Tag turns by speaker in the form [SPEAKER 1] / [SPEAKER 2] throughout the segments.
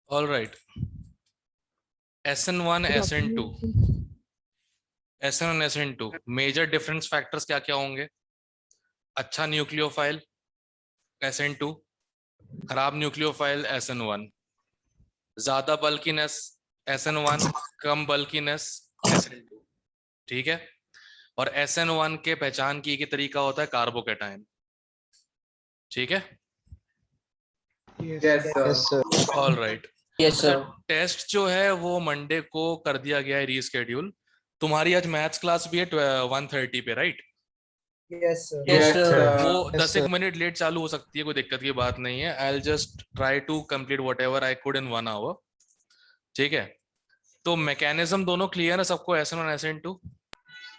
[SPEAKER 1] All right, SN1
[SPEAKER 2] फिर
[SPEAKER 1] SN2,
[SPEAKER 2] आपने
[SPEAKER 1] SN1 SN2 major difference factors क्या क्या होंगे? अच्छा न्यूक्लियोफाइल SN2, खराब न्यूक्लियोफाइल SN1, ज्यादा बल्कीनेस SN1, कम बल्कीनेस SN2। ठीक है। और SN1 के पहचान की तरीका होता है कार्बोकेटाइन। ठीक है।
[SPEAKER 2] Yes
[SPEAKER 3] yes
[SPEAKER 2] sir.
[SPEAKER 3] Sir.
[SPEAKER 4] Yes sir.
[SPEAKER 1] All right.
[SPEAKER 5] Yes
[SPEAKER 1] अच्छा,
[SPEAKER 5] सर।
[SPEAKER 1] टेस्ट जो है वो मंडे को कर दिया गया है रीस्केड्यूल। तुम्हारी आज मैथ्स क्लास भी है 1:30 पे, right?
[SPEAKER 2] Yes sir.
[SPEAKER 5] Yes
[SPEAKER 3] yes
[SPEAKER 5] sir.
[SPEAKER 1] वो
[SPEAKER 3] सर।
[SPEAKER 1] 10 एक मिनट लेट चालू हो सकती है, कोई दिक्कत की बात नहीं है। I just try to complete whatever I could in 1 hour. ठीक है। तो मैकेनिज्म दोनों क्लियर है सबको, SN1 SN2?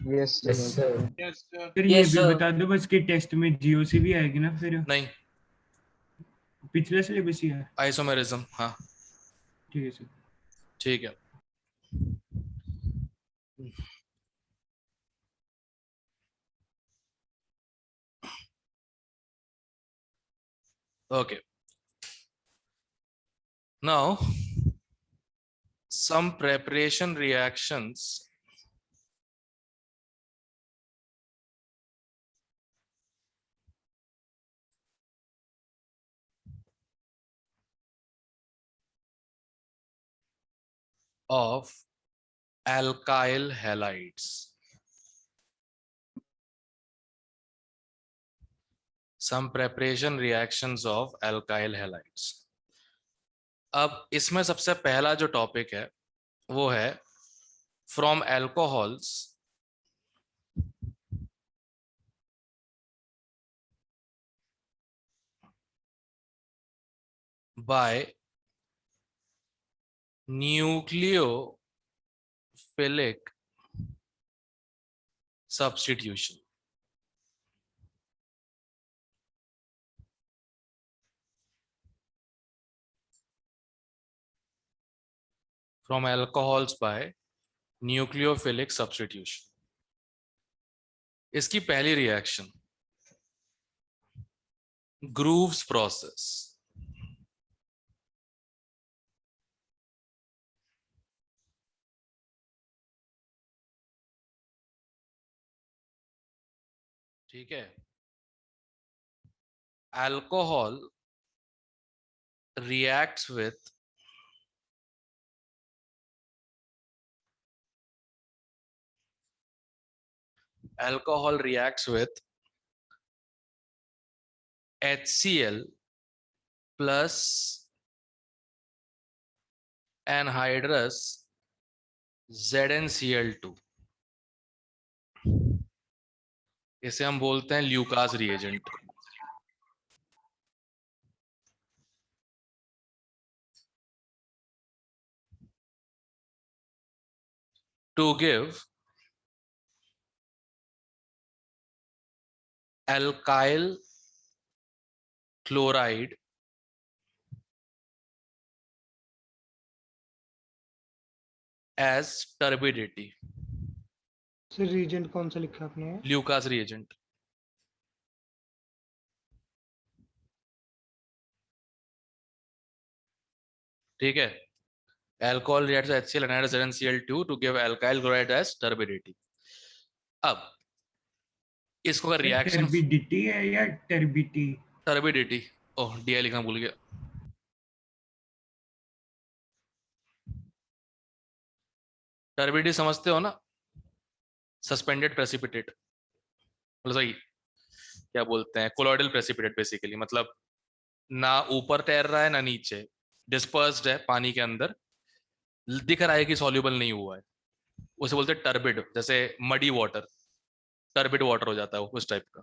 [SPEAKER 4] Yes
[SPEAKER 3] yes
[SPEAKER 4] sir.
[SPEAKER 3] Sir.
[SPEAKER 6] Sir ये
[SPEAKER 5] यस
[SPEAKER 6] भी
[SPEAKER 5] सर।
[SPEAKER 6] बता दो बस कि टेस्ट में जीओसी भी आएगी ना फिर?
[SPEAKER 1] नहीं,
[SPEAKER 6] पिछले सिलेबस ही है?
[SPEAKER 1] आइसोमेरिज्म, हाँ।
[SPEAKER 6] ठीक है सर।
[SPEAKER 1] ठीक है। Okay, now some preparation reactions of alkyl halides. Some preparation reactions of alkyl halides. अब इसमें सबसे पहला जो टॉपिक है वो है from alcohols by nucleophilic substitution. From alcohols by nucleophilic substitution. इसकी पहली रिएक्शन ग्रूव्स प्रोसेस। ठीक है। Alcohol reacts with HCl plus anhydrous ZnCl2। इसे हम बोलते हैं Lucas reagent. To give alkyl chloride as turbidity।
[SPEAKER 2] Sir reagent कौन सा लिखा आपने?
[SPEAKER 1] Lucas reagent. ठीक है। alcohol reacts with HCl anhydrous ZnCl2 to give alkyl chloride as turbidity। अब इसको अगर रिएक्शन
[SPEAKER 6] टर्बिडिटी है या टर्बिटी?
[SPEAKER 1] टर्बिडिटी, ओह DI लिखना भूल गया। टर्बिडिटी समझते हो ना? सस्पेंडेड प्रेसिपिटेट, मतलब सही क्या बोलते हैं, कोलॉइडल प्रेसिपिटेट बेसिकली। मतलब ना ऊपर तैर रहा है ना नीचे, डिस्पर्स्ड है पानी के अंदर, दिख रहा है कि सॉल्युबल नहीं हुआ है। उसे बोलते हैं टर्बिड, जैसे मडी वाटर, टर्बिड वाटर हो जाता है वो, उस टाइप का।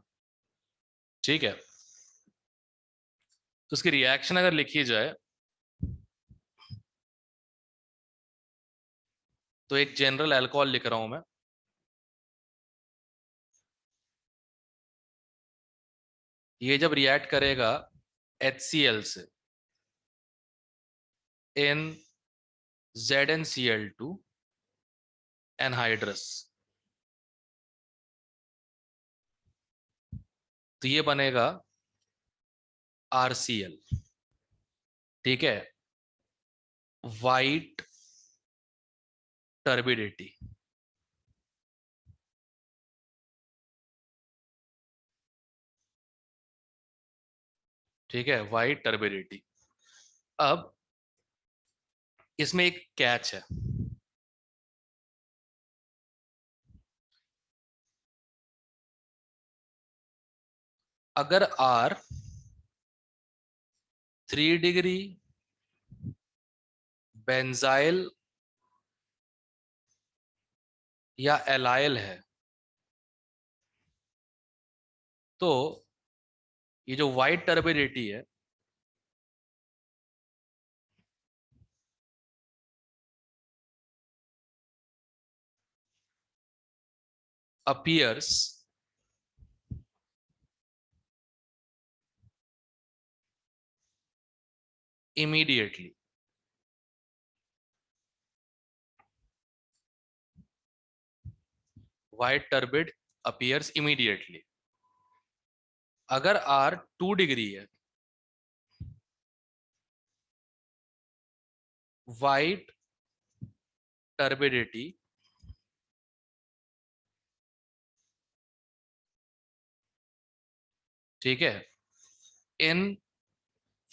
[SPEAKER 1] ठीक है। तो उसकी रिएक्शन अगर लिखी जाए तो एक जनरल अल्कोहल लिख रहा हूं मैं। ये जब रिएक्ट करेगा HCl से इन ZnCl2 एनहाइड्रस, तो ये बनेगा RCl। ठीक है। White turbidity. ठीक है, वाइट टर्बिडिटी। अब इसमें एक कैच है। अगर R 3 डिग्री बेंजाइल या एलाइल है तो ये जो वाइट टर्बिडिटी है appears immediately। White turbid appears immediately। अगर R 2 डिग्री है, white turbidity ठीक है in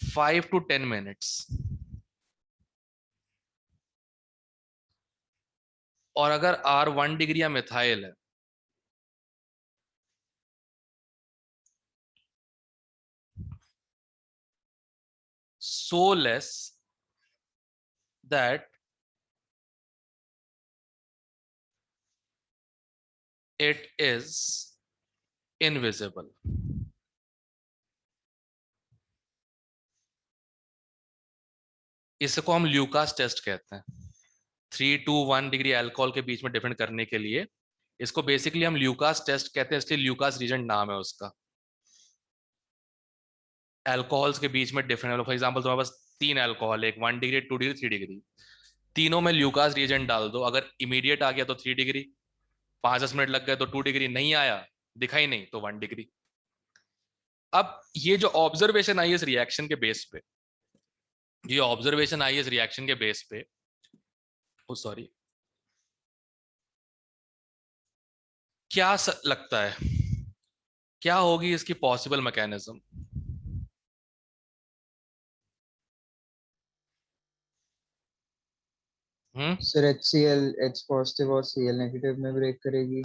[SPEAKER 1] 5 to 10 minutes। और अगर R 1 डिग्री या मिथाइल है so less that it is invisible। इसको हम ल्यूकास टेस्ट कहते हैं। 3 to 1 डिग्री अल्कोहल के बीच में डिफरेंट करने के लिए इसको बेसिकली हम ल्यूकास टेस्ट कहते हैं, इसलिए ल्यूकास रीजेंट नाम है उसका। अल्कोहल्स के बीच में डिफरेंट, फॉर एग्जांपल तुम्हारे पास 3 अल्कोहल, एक 1 डिग्री, 2 डिग्री, 3 डिग्री, तीनों में ल्यूकास रीजेंट डाल दो। अगर इमीडिएट आ गया तो 3 डिग्री, 5-10 मिनट लग गए तो 2 डिग्री, नहीं आया, दिखाई नहीं तो 1 डिग्री। अब ये जो ऑब्जर्वेशन आई है इस रिएक्शन के बेस पे, ये ऑब्जर्वेशन आई है इस रिएक्शन के बेस पे, सॉरी, क्या लगता है क्या होगी इसकी possible mechanism?
[SPEAKER 3] Sir HCl H positive और Cl नेगेटिव में ब्रेक करेगी।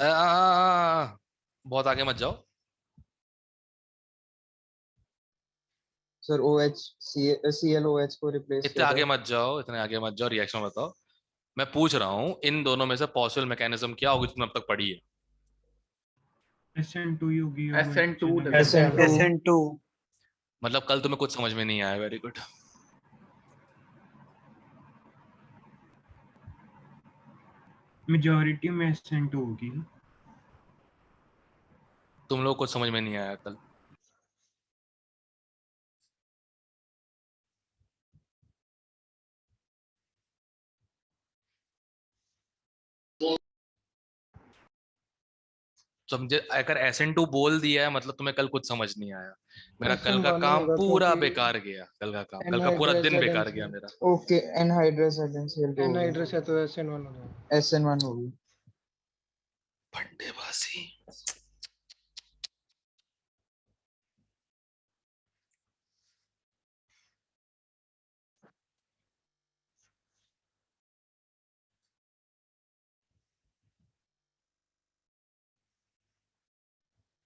[SPEAKER 1] बहुत आगे मत जाओ
[SPEAKER 3] सर OH ClOH को रिप्लेस
[SPEAKER 1] इतने आगे मत जाओ, इतने आगे मत जाओ, रिएक्शन बताओ। मैं पूछ रहा हूं इन दोनों में से पॉसिबल मैकेनिज्म क्या होगी तुमने अब तक पढ़ी है?
[SPEAKER 6] SN2 ही होगी।
[SPEAKER 2] SN2
[SPEAKER 1] मतलब कल तुम्हें कुछ समझ में नहीं आया। Very good.
[SPEAKER 6] मेजॉरिटी में SN2 होगी।
[SPEAKER 1] तुम लोग कुछ समझ में नहीं आया कल। समझे? अगर SN2 बोल दिया है मतलब तुम्हें कल कुछ समझ नहीं आया। मेरा कल का
[SPEAKER 2] SN1
[SPEAKER 1] काम
[SPEAKER 2] होगा
[SPEAKER 1] पूरा
[SPEAKER 2] क्योंकि
[SPEAKER 1] बेकार गया। कल का काम, कल का पूरा दिन बेकार गया मेरा।
[SPEAKER 3] ओके एनहाइड्रस Cl2
[SPEAKER 2] एनहाइड्रस है तो SN1 हो जाएगा।
[SPEAKER 3] SN1 होगी।
[SPEAKER 1] फंडेबाजी।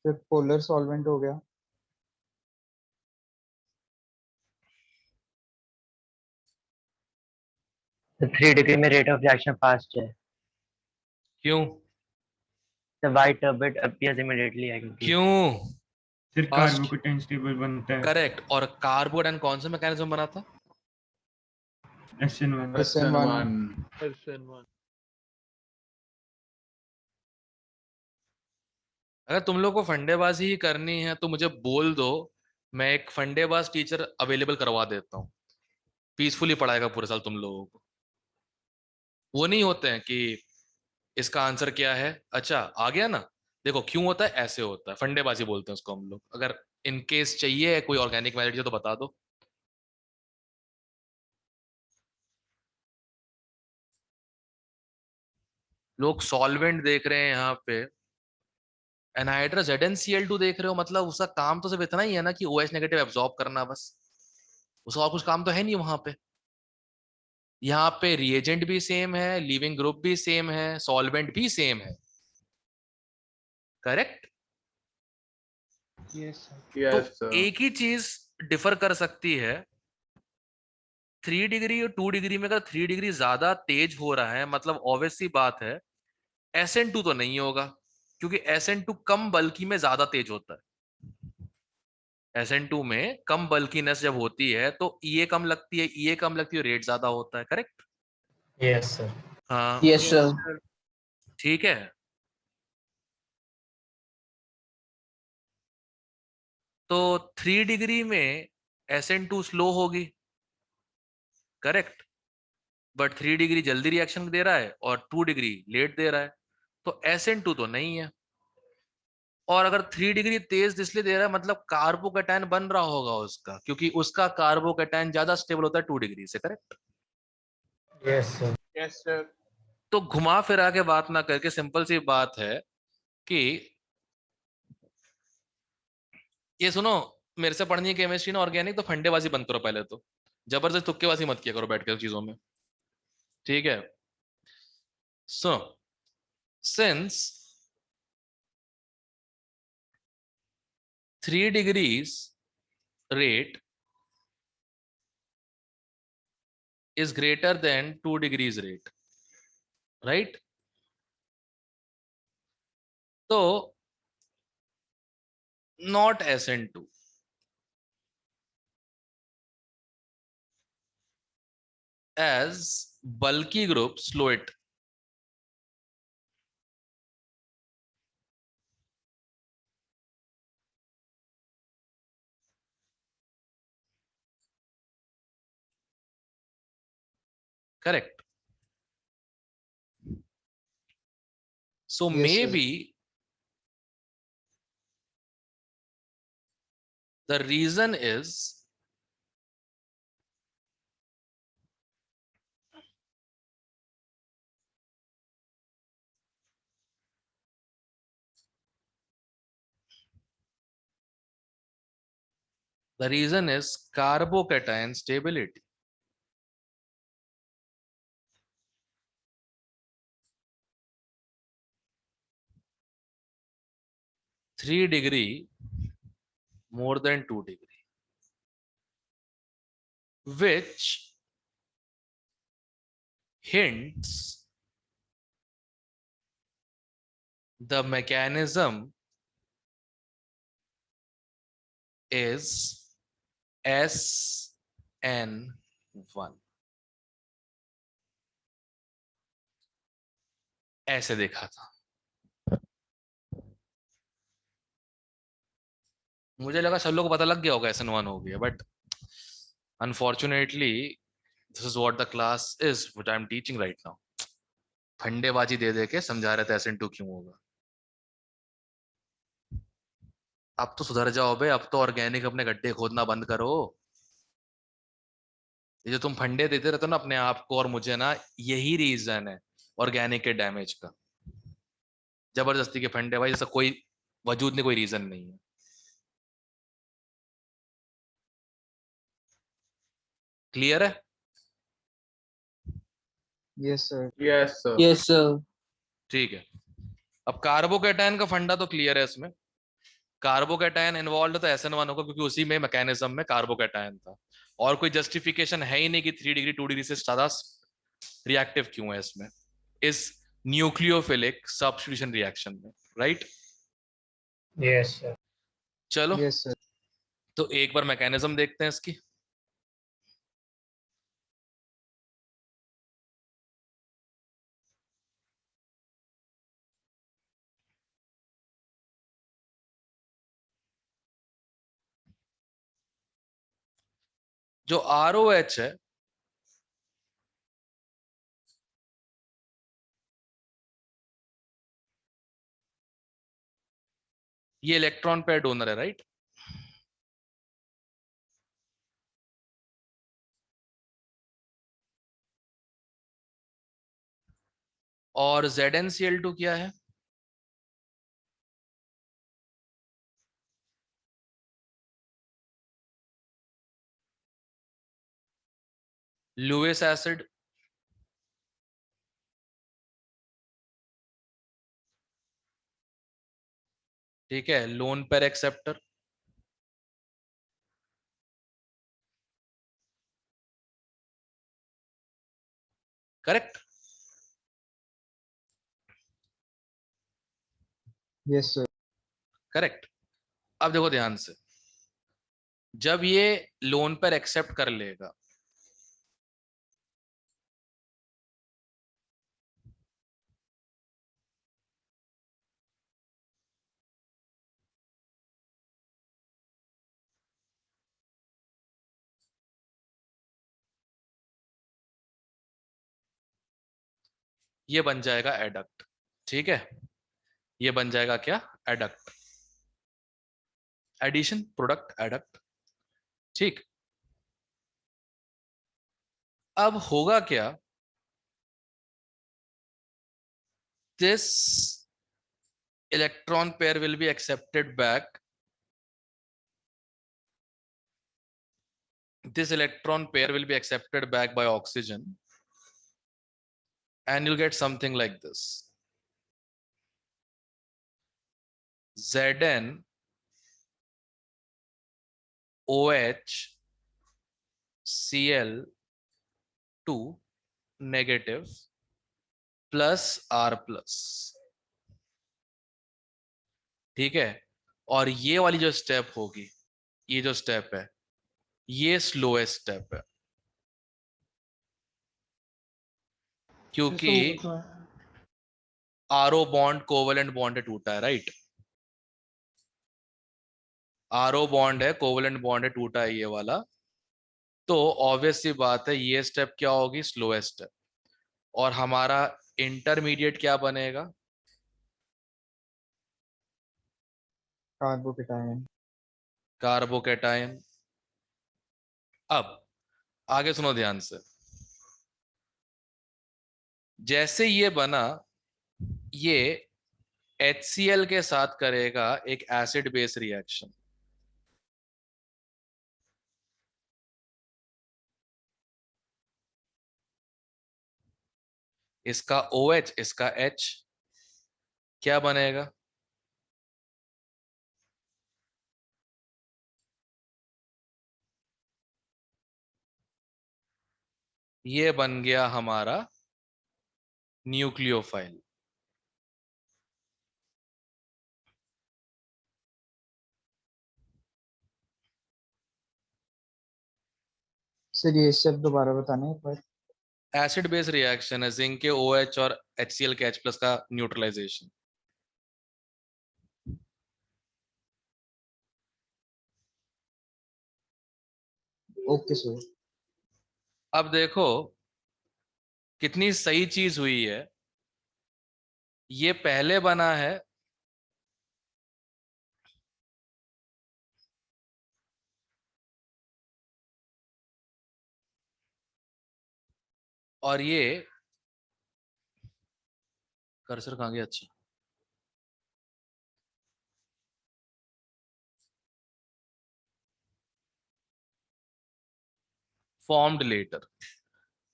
[SPEAKER 3] फिर पोलर सॉल्वेंट हो गया।
[SPEAKER 4] तो 3 डिग्री में रेट ऑफ रिएक्शन फास्ट है।
[SPEAKER 1] क्यों?
[SPEAKER 4] The white turbid appears immediately है क्योंकि
[SPEAKER 1] क्यों?
[SPEAKER 6] फिर कार्बोकेटाइन स्टेबल बनता है।
[SPEAKER 1] करेक्ट। और कार्बोडाइन कौन सा मैकेनिज्म बना था?
[SPEAKER 3] SN1
[SPEAKER 1] अगर तुम लोग को फंडेबाजी ही करनी है तो मुझे बोल दो, मैं एक फंडेबाज टीचर अवेलेबल करवा देता हूँ, पीसफुली पढ़ाएगा पूरे साल तुम लोगों को। वो नहीं होते हैं कि इसका आंसर क्या है, अच्छा आ गया ना, देखो क्यों होता है, ऐसे होता है, फंडेबाजी बोलते हैं उसको हम लोग। अगर इन केस चाहिए कोई ऑर्गेनिक मैथड तो बता दो। लोग सॉल्वेंट देख रहे हैं यहाँ पे, एनहाइड्रस ZnCl2 देख रहे हो, मतलब उसका काम तो सिर्फ इतना ही है ना कि OH नेगेटिव एब्जॉर्ब करना बस, उसका और कुछ काम तो है नहीं वहां पे। यहाँ पे रिएजेंट भी सेम है, लीविंग ग्रुप भी सेम है, सॉल्वेंट भी सेम है, करेक्ट?
[SPEAKER 2] Yes, sir.
[SPEAKER 1] तो
[SPEAKER 5] Yes, sir.
[SPEAKER 1] एक ही चीज डिफर कर सकती है, 3 डिग्री और 2 डिग्री में। अगर 3 डिग्री ज्यादा तेज हो रहा है मतलब ऑब्वियस सी बात है SN2 तो नहीं होगा, क्योंकि SN2 कम बल्कि में ज्यादा तेज होता है। SN2 में कम बल्कीनेस जब होती है तो EA कम लगती है, EA कम लगती है, रेट ज्यादा होता है, करेक्ट?
[SPEAKER 7] Yes, sir.
[SPEAKER 1] हाँ,
[SPEAKER 2] Yes, sir.
[SPEAKER 1] ठीक है। तो 3 डिग्री में SN2 स्लो होगी, करेक्ट? बट 3 डिग्री जल्दी रिएक्शन दे रहा है और 2 डिग्री लेट दे रहा है, तो SN2 तो नहीं है। और अगर 3 डिग्री तेज इसलिए दे रहा है मतलब कार्बोकैटायन बन रहा होगा उसका, क्योंकि उसका कार्बोकैटायन ज्यादा स्टेबल होता है 2 डिग्री से, correct?
[SPEAKER 7] Yes, sir.
[SPEAKER 5] Yes, sir.
[SPEAKER 1] तो घुमा फिरा के बात ना करके सिंपल सी बात है कि ये सुनो, मेरे से पढ़नी है केमिस्ट्री ना ऑर्गेनिक, तो फंडेबाजी बंद करो पहले तो, जबरदस्त तुक्केबाजी मत किया करो बैठ कर चीजों में, ठीक है? So since 3 degrees rate is greater than 2 degrees rate, right? तो not SN2, as bulky group slow it, correct? So
[SPEAKER 3] Yes, sir.
[SPEAKER 1] maybe the reason is carbocation stability. Three degree more than 2 degree, which hints the mechanism is SN1, ऐसे देखा था। मुझे लगा सब लोग को पता लग गया होगा SN1 हो गया, but unfortunately this is what the class is what I am teaching right now. फंडेबाजी दे दे के समझा रहे थे SN2 क्यों होगा। अब तो सुधर जाओ बे, अब तो ऑर्गेनिक अपने गड्ढे खोदना बंद करो। ये जो तुम फंडे देते रहते हो ना अपने आप को और मुझे ना, यही रीजन है ऑर्गेनिक के डैमेज का। जबरदस्ती के फंडे भाई, जैसा कोई वजूद नहीं, कोई रीजन नहीं है। क्लियर है?
[SPEAKER 3] Yes, sir.
[SPEAKER 5] Yes, sir.
[SPEAKER 2] Yes, sir.
[SPEAKER 1] ठीक है। अब कार्बोकैटायन का फंडा तो क्लियर है इसमें। कार्बोकैटायन इन्वॉल्व तो SN1 होगा, क्योंकि उसी में मैकेनिज्म में कार्बोकैटायन था। और कोई जस्टिफिकेशन है ही नहीं कि 3 डिग्री 2 डिग्री से ज्यादा रिएक्टिव क्यों है इसमें, इस न्यूक्लियोफिलिक सब्स्टिट्यूशन रिएक्शन में, राइट?
[SPEAKER 7] Yes, sir.
[SPEAKER 1] चलो
[SPEAKER 3] Yes, sir.
[SPEAKER 1] तो एक बार मैकेनिज्म देखते हैं इसकी। जो ROH है, ये इलेक्ट्रॉन पेयर डोनर है, राइट? और ZnCl2 क्या है? Lewis acid. ठीक है, lone pair acceptor. Correct.
[SPEAKER 3] Yes, sir.
[SPEAKER 1] Correct. अब देखो ध्यान से, जब ये लोन पर एक्सेप्ट कर लेगा ये बन जाएगा एडक्ट। ठीक है, ये बन जाएगा क्या? एडक्ट। Addition, product, adduct. ठीक। अब होगा क्या? This electron pair will be accepted back, this electron pair will be accepted back by oxygen, and you'll get something like this: Zn OH Cl2 negative plus R plus। ठीक है, और ये वाली जो स्टेप होगी, ये जो स्टेप है, ये स्लोएस्ट स्टेप है, क्योंकि आरओ बॉन्ड कोवेलेंट बॉन्ड है, टूटा है, राइट? आरओ बॉन्ड है, कोवेलेंट बॉन्ड है, टूटा है ये वाला। तो ऑब्वियस सी बात है, ये स्टेप क्या होगी? Slowest step. और हमारा इंटरमीडिएट क्या बनेगा?
[SPEAKER 3] Carbocation.
[SPEAKER 1] कार्बोकेटायन। अब आगे सुनो ध्यान से, जैसे ये बना, ये HCl के साथ करेगा एक एसिड बेस रिएक्शन। इसका OH, इसका H, क्या बनेगा? ये बन गया हमारा न्यूक्लियोफाइल।
[SPEAKER 3] सर ये स्टेप दोबारा बताना एक बार।
[SPEAKER 1] एसिड बेस रिएक्शन है, जिंक के OH और HCl के H+ का न्यूट्रलाइजेशन।
[SPEAKER 3] Okay sir.
[SPEAKER 1] अब देखो कितनी सही चीज हुई है, ये पहले बना है और ये कर्सर कहाँ गया? अच्छा, फॉर्म्ड लेटर।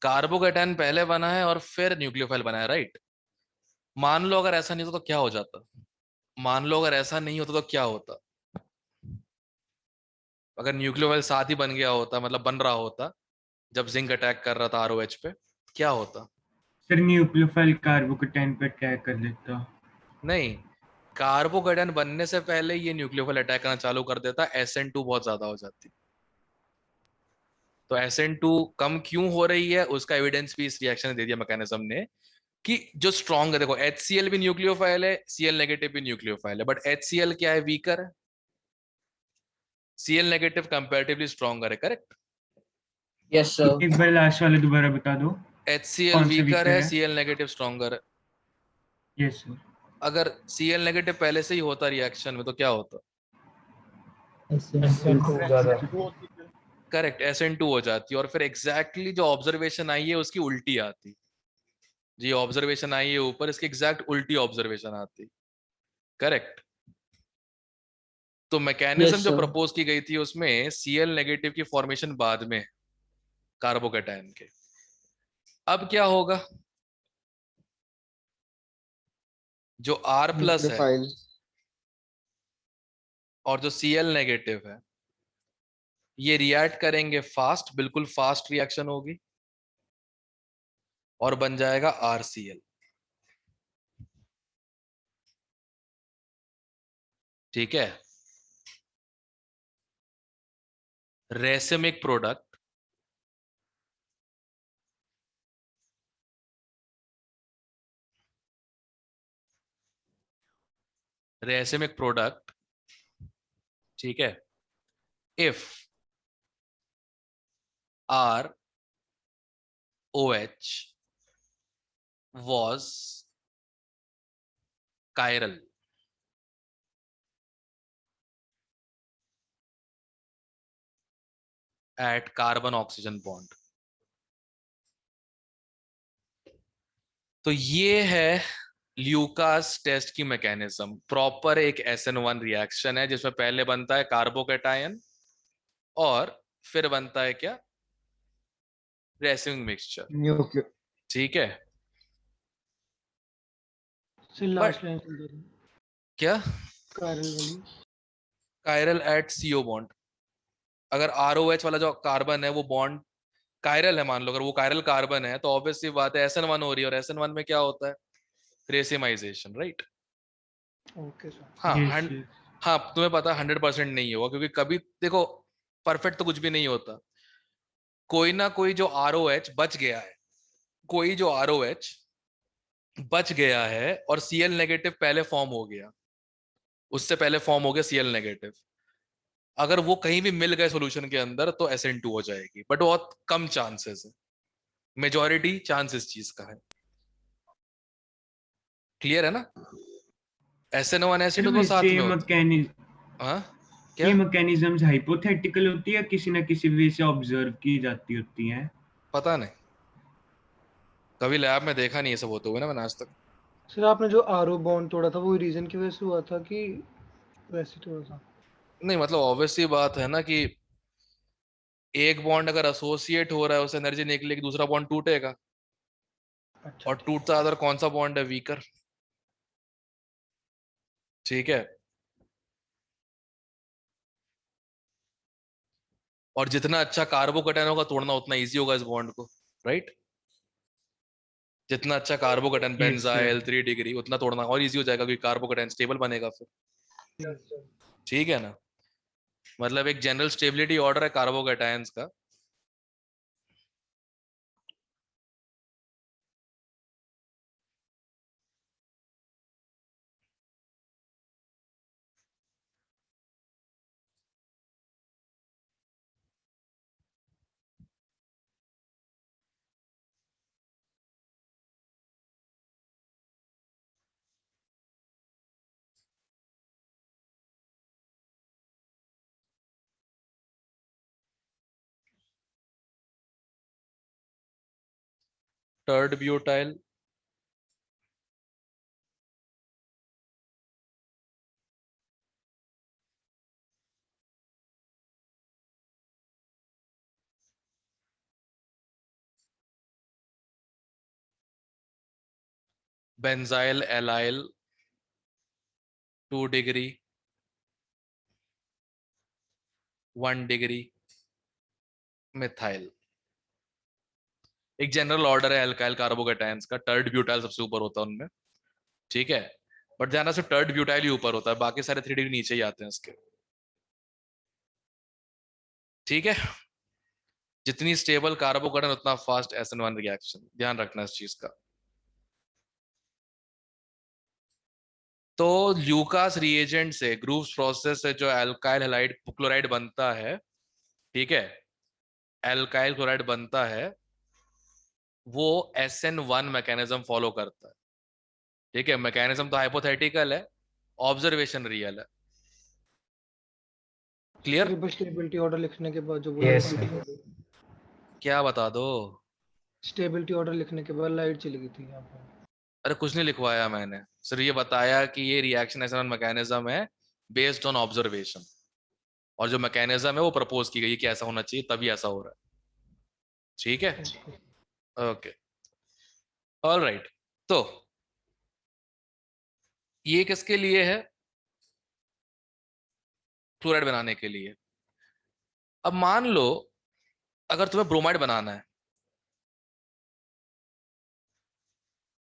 [SPEAKER 1] कार्बोकेटायन पहले बना है और फिर न्यूक्लियोफाइल बना है, राइट? मान लो अगर ऐसा नहीं होता तो क्या हो जाता? मान लो अगर ऐसा नहीं होता तो क्या होता? अगर न्यूक्लियोफाइल साथ ही बन गया होता, मतलब बन रहा होता जब जिंक अटैक कर रहा था ROH पे, क्या होता?
[SPEAKER 6] सर न्यूक्लियोफाइल कार्बोकेटाइन पे अटैक कर देता।
[SPEAKER 1] नहीं, कार्बोकेटायन बनने से पहले ये न्यूक्लियोफाइल अटैक करना चालू कर देता, SN2 बहुत ज्यादा हो जाती। तो SN2 कम क्यों हो रही है उसका एविडेंस भी इस रिएक्शन ने दे दिया, मैकेनिज्म ने, कि जो स्ट्रॉन्ग है, देखो HCl भी न्यूक्लियोफाइल है, Cl नेगेटिव भी न्यूक्लियोफाइल है, बट HCl क्या है? वीकर है। Cl नेगेटिव कंपैरेटिवली स्ट्रॉन्गर है, करेक्ट?
[SPEAKER 2] Yes, sir.
[SPEAKER 6] एक बार लास्ट वाले दोबारा बता दो।
[SPEAKER 1] HCl
[SPEAKER 6] कौन से
[SPEAKER 1] वीकर है,
[SPEAKER 6] weaker है?
[SPEAKER 1] Cl नेगेटिव स्ट्रॉन्गर है।
[SPEAKER 6] Yes sir.
[SPEAKER 1] अगर Cl नेगेटिव पहले से ही होता रिएक्शन में तो क्या होता?
[SPEAKER 7] SN2 ज्यादा।
[SPEAKER 1] करेक्ट, SN2 हो जाती, और फिर एग्जैक्टली जो ऑब्जर्वेशन आई है उसकी उल्टी आती। जी ऑब्जर्वेशन आई है ऊपर, इसकी एग्जैक्ट उल्टी ऑब्जर्वेशन आती। करेक्ट। तो मैकेनिज्म
[SPEAKER 2] Yes,
[SPEAKER 1] जो
[SPEAKER 2] sir.
[SPEAKER 1] प्रपोज की गई थी उसमें Cl नेगेटिव की फॉर्मेशन बाद में कार्बोकैटायन के। अब क्या होगा, जो R प्लस है
[SPEAKER 3] न्यूक्लियोफाइल
[SPEAKER 1] और जो Cl नेगेटिव है ये रिएक्ट करेंगे फास्ट, बिल्कुल फास्ट रिएक्शन होगी और बन जाएगा RCl। ठीक है। रेसिमिक प्रोडक्ट रेसिमिक प्रोडक्ट, ठीक है, if ROH was chiral at carbon oxygen bond। तो ये है ल्यूकास टेस्ट की मैकेनिज्म। प्रॉपर एक SN1 रिएक्शन है जिसमें पहले बनता है कार्बोकैटायन और फिर बनता है क्या, रेसिमिक मिक्सचर।
[SPEAKER 3] न्यूक्लियो
[SPEAKER 1] ठीक है।
[SPEAKER 5] सर लास्ट लाइन
[SPEAKER 1] क्या,
[SPEAKER 5] कायरल वाली।
[SPEAKER 1] Chiral at CO bond. अगर ROH वाला जो कार्बन है वो बॉन्ड कायरल है, मान लो अगर वो कायरल कार्बन है तो ऑब्वियसली बात है SN1 हो रही है, और SN1 में क्या होता है, रेसिमाइजेशन, राइट।
[SPEAKER 5] Okay sir.
[SPEAKER 1] हाँ
[SPEAKER 6] Yes,
[SPEAKER 1] हंड-
[SPEAKER 6] yes.
[SPEAKER 1] हाँ तुम्हें पता 100% नहीं होगा, क्योंकि कभी देखो परफेक्ट तो कुछ भी नहीं होता। कोई ना कोई जो ROH बच गया है, कोई जो ROH बच गया है और Cl नेगेटिव पहले फॉर्म हो गया, उससे पहले फॉर्म हो गया Cl नेगेटिव। अगर वो कहीं भी मिल गए सॉल्यूशन के अंदर तो SN2 हो जाएगी, बट बहुत कम चांसेस है, मेजॉरिटी चांस इस चीज का है। क्लियर है ना। SN1
[SPEAKER 6] सर
[SPEAKER 1] SN2 तो साथ
[SPEAKER 6] वैसे
[SPEAKER 1] में होते
[SPEAKER 6] मैकेनिज्म
[SPEAKER 1] हाँ क्या,
[SPEAKER 6] ये मैकेनिज्म्स हाइपोथेटिकल होती है, किसी ना किसी वे से ऑब्जर्व की जाती होती हैं?
[SPEAKER 1] पता नहीं, कभी लैब में देखा नहीं ये सब होते हुए ना मैंने आज तक।
[SPEAKER 5] सर आपने जो आरओ बॉन्ड तोड़ा था वो रीजन की वजह से हुआ था कि वैसे तोड़ा था?
[SPEAKER 1] नहीं मतलब ऑब्वियसली बात है ना कि एक बॉन्ड अगर एसोसिएट हो रहा है उससे एनर्जी निकलेगी, दूसरा बॉन्ड टूटेगा,
[SPEAKER 5] अच्छा
[SPEAKER 1] और टूटता अदर कौन सा बॉन्ड है, वीकर। ठीक है। और जितना अच्छा कार्बोकैटायन होगा तोड़ना उतना इजी होगा इस बॉन्ड को, राइट। जितना अच्छा carbocation
[SPEAKER 6] Yes, sir.
[SPEAKER 1] Benzyl 3 degree उतना तोड़ना और इजी हो जाएगा, क्योंकि कार्बोकैटायन स्टेबल बनेगा फिर। ठीक है ना, मतलब एक जनरल स्टेबिलिटी ऑर्डर है कार्बोकैटायंस का। Third butyl benzyl allyl 2 degree 1 degree methyl. एक जनरल ऑर्डर है एल्काइल कार्बोकैटायंस का, टर्ड ब्यूटाइल सबसे ऊपर होता है उनमें। ठीक है, बट ध्यान से टर्ड ब्यूटाइल ही ऊपर होता है, बाकी सारे 3 डिग्री नीचे ही आते हैं इसके। ठीक है, जितनी स्टेबल कार्बोकैटायन उतना फास्ट SN1 रिएक्शन, ध्यान रखना इस चीज का। तो ल्यूकास रिएजेंट से, ग्रूव्स प्रोसेस से जो एल्काइल हैलाइड क्लोराइड बनता है, ठीक है, एल्काइल क्लोराइड बनता है, वो SN1 मैकेनिज्म फॉलो करता है। ठीक है, मैकेनिज्म तो हाइपोथेटिकल है, ऑब्जर्वेशन रियल है। क्लियर।
[SPEAKER 5] स्टेबिलिटी ऑर्डर लिखने के बाद जो बोला
[SPEAKER 7] Yes,
[SPEAKER 5] था।
[SPEAKER 7] sir.
[SPEAKER 1] क्या बता दो,
[SPEAKER 5] स्टेबिलिटी ऑर्डर लिखने के बाद लाइट चली गई थी यहाँ पर।
[SPEAKER 1] अरे कुछ नहीं लिखवाया मैंने, सिर्फ ये बताया कि ये रिएक्शन ऐसा मैकेनिज्म है बेस्ड ऑन ऑब्जर्वेशन, और जो मैकेनिज्म है वो प्रपोज की गई कि ऐसा होना चाहिए तभी ऐसा हो रहा है। ठीक है, ओके, ऑलराइट। तो ये किसके लिए है? क्लोराइड बनाने के लिए। अब मान लो अगर तुम्हें ब्रोमाइड बनाना है,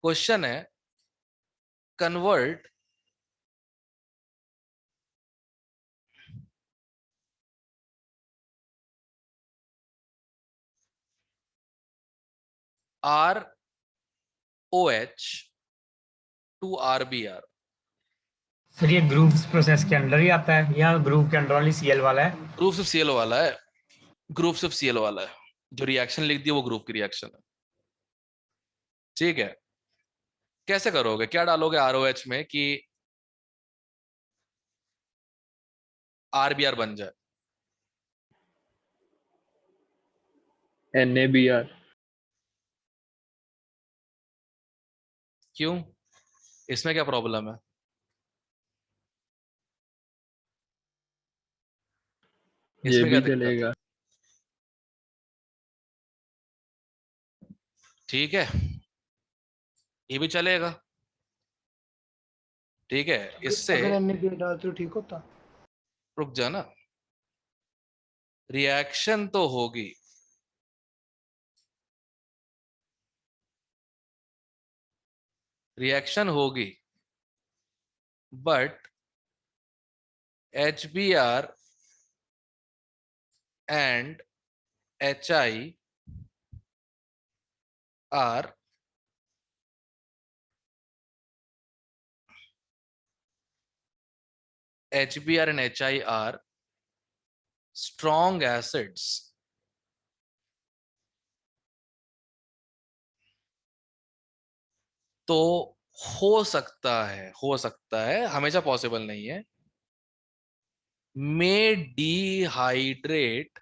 [SPEAKER 1] क्वेश्चन है convert ROH to RBr।
[SPEAKER 7] Sir ये ग्रुप्स प्रोसेस के अंडर ही आता है या ग्रुप के अंडर ओनली सीएल वाला है?
[SPEAKER 1] ग्रुप सिर्फ सीएल वाला है, ग्रुप सिर्फ सीएल वाला है, जो रिएक्शन लिख दी वो ग्रुप की रिएक्शन है। ठीक है, कैसे करोगे, क्या डालोगे ROH में कि RBr बन जाए?
[SPEAKER 3] NaBr।
[SPEAKER 1] क्यों, इसमें क्या प्रॉब्लम है?
[SPEAKER 3] ये
[SPEAKER 1] इसमें क्या
[SPEAKER 3] भी
[SPEAKER 1] दिक्कत है?
[SPEAKER 3] चलेगा।
[SPEAKER 1] ठीक है, ये भी चलेगा। ठीक है, इससे
[SPEAKER 5] अगर NaBr डालते तो ठीक होता।
[SPEAKER 1] रुक जा ना, रिएक्शन तो होगी, रिएक्शन होगी, but HBr and HI are HBr and HI are strong acids तो हो सकता है, हमेशा पॉसिबल नहीं है, may dehydrate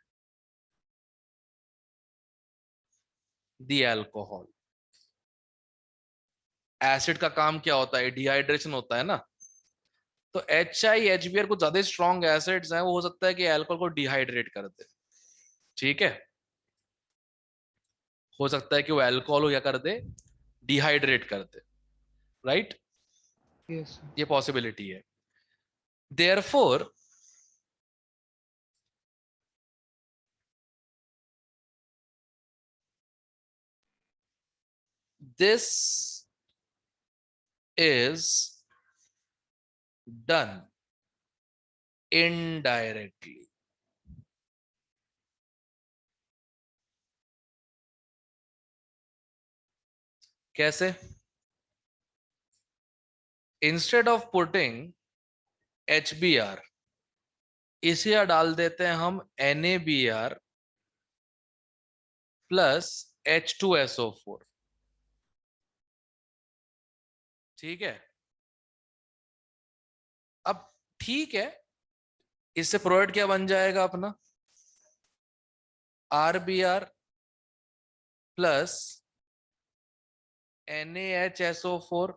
[SPEAKER 1] the alcohol। Acid का काम क्या होता है? डिहाइड्रेशन होता है ना। तो HI HBr कुछ ज्यादा स्ट्रॉन्ग एसिड्स हैं, वो हो सकता है कि अल्कोहल को डिहाइड्रेट कर दे। ठीक है, हो सकता है कि वो अल्कोहल को क्या कर दे, डिहाइड्रेट कर दे, राइट?
[SPEAKER 5] यस
[SPEAKER 1] ये पॉसिबिलिटी है। Therefore this is done indirectly। कैसे? इंस्टेड ऑफ पुटिंग HBr, इसे डाल देते हैं हम NaBr प्लस H2SO4। ठीक है, अब ठीक है, इससे प्रोडक्ट क्या बन जाएगा अपना? RBr plus NaHSO4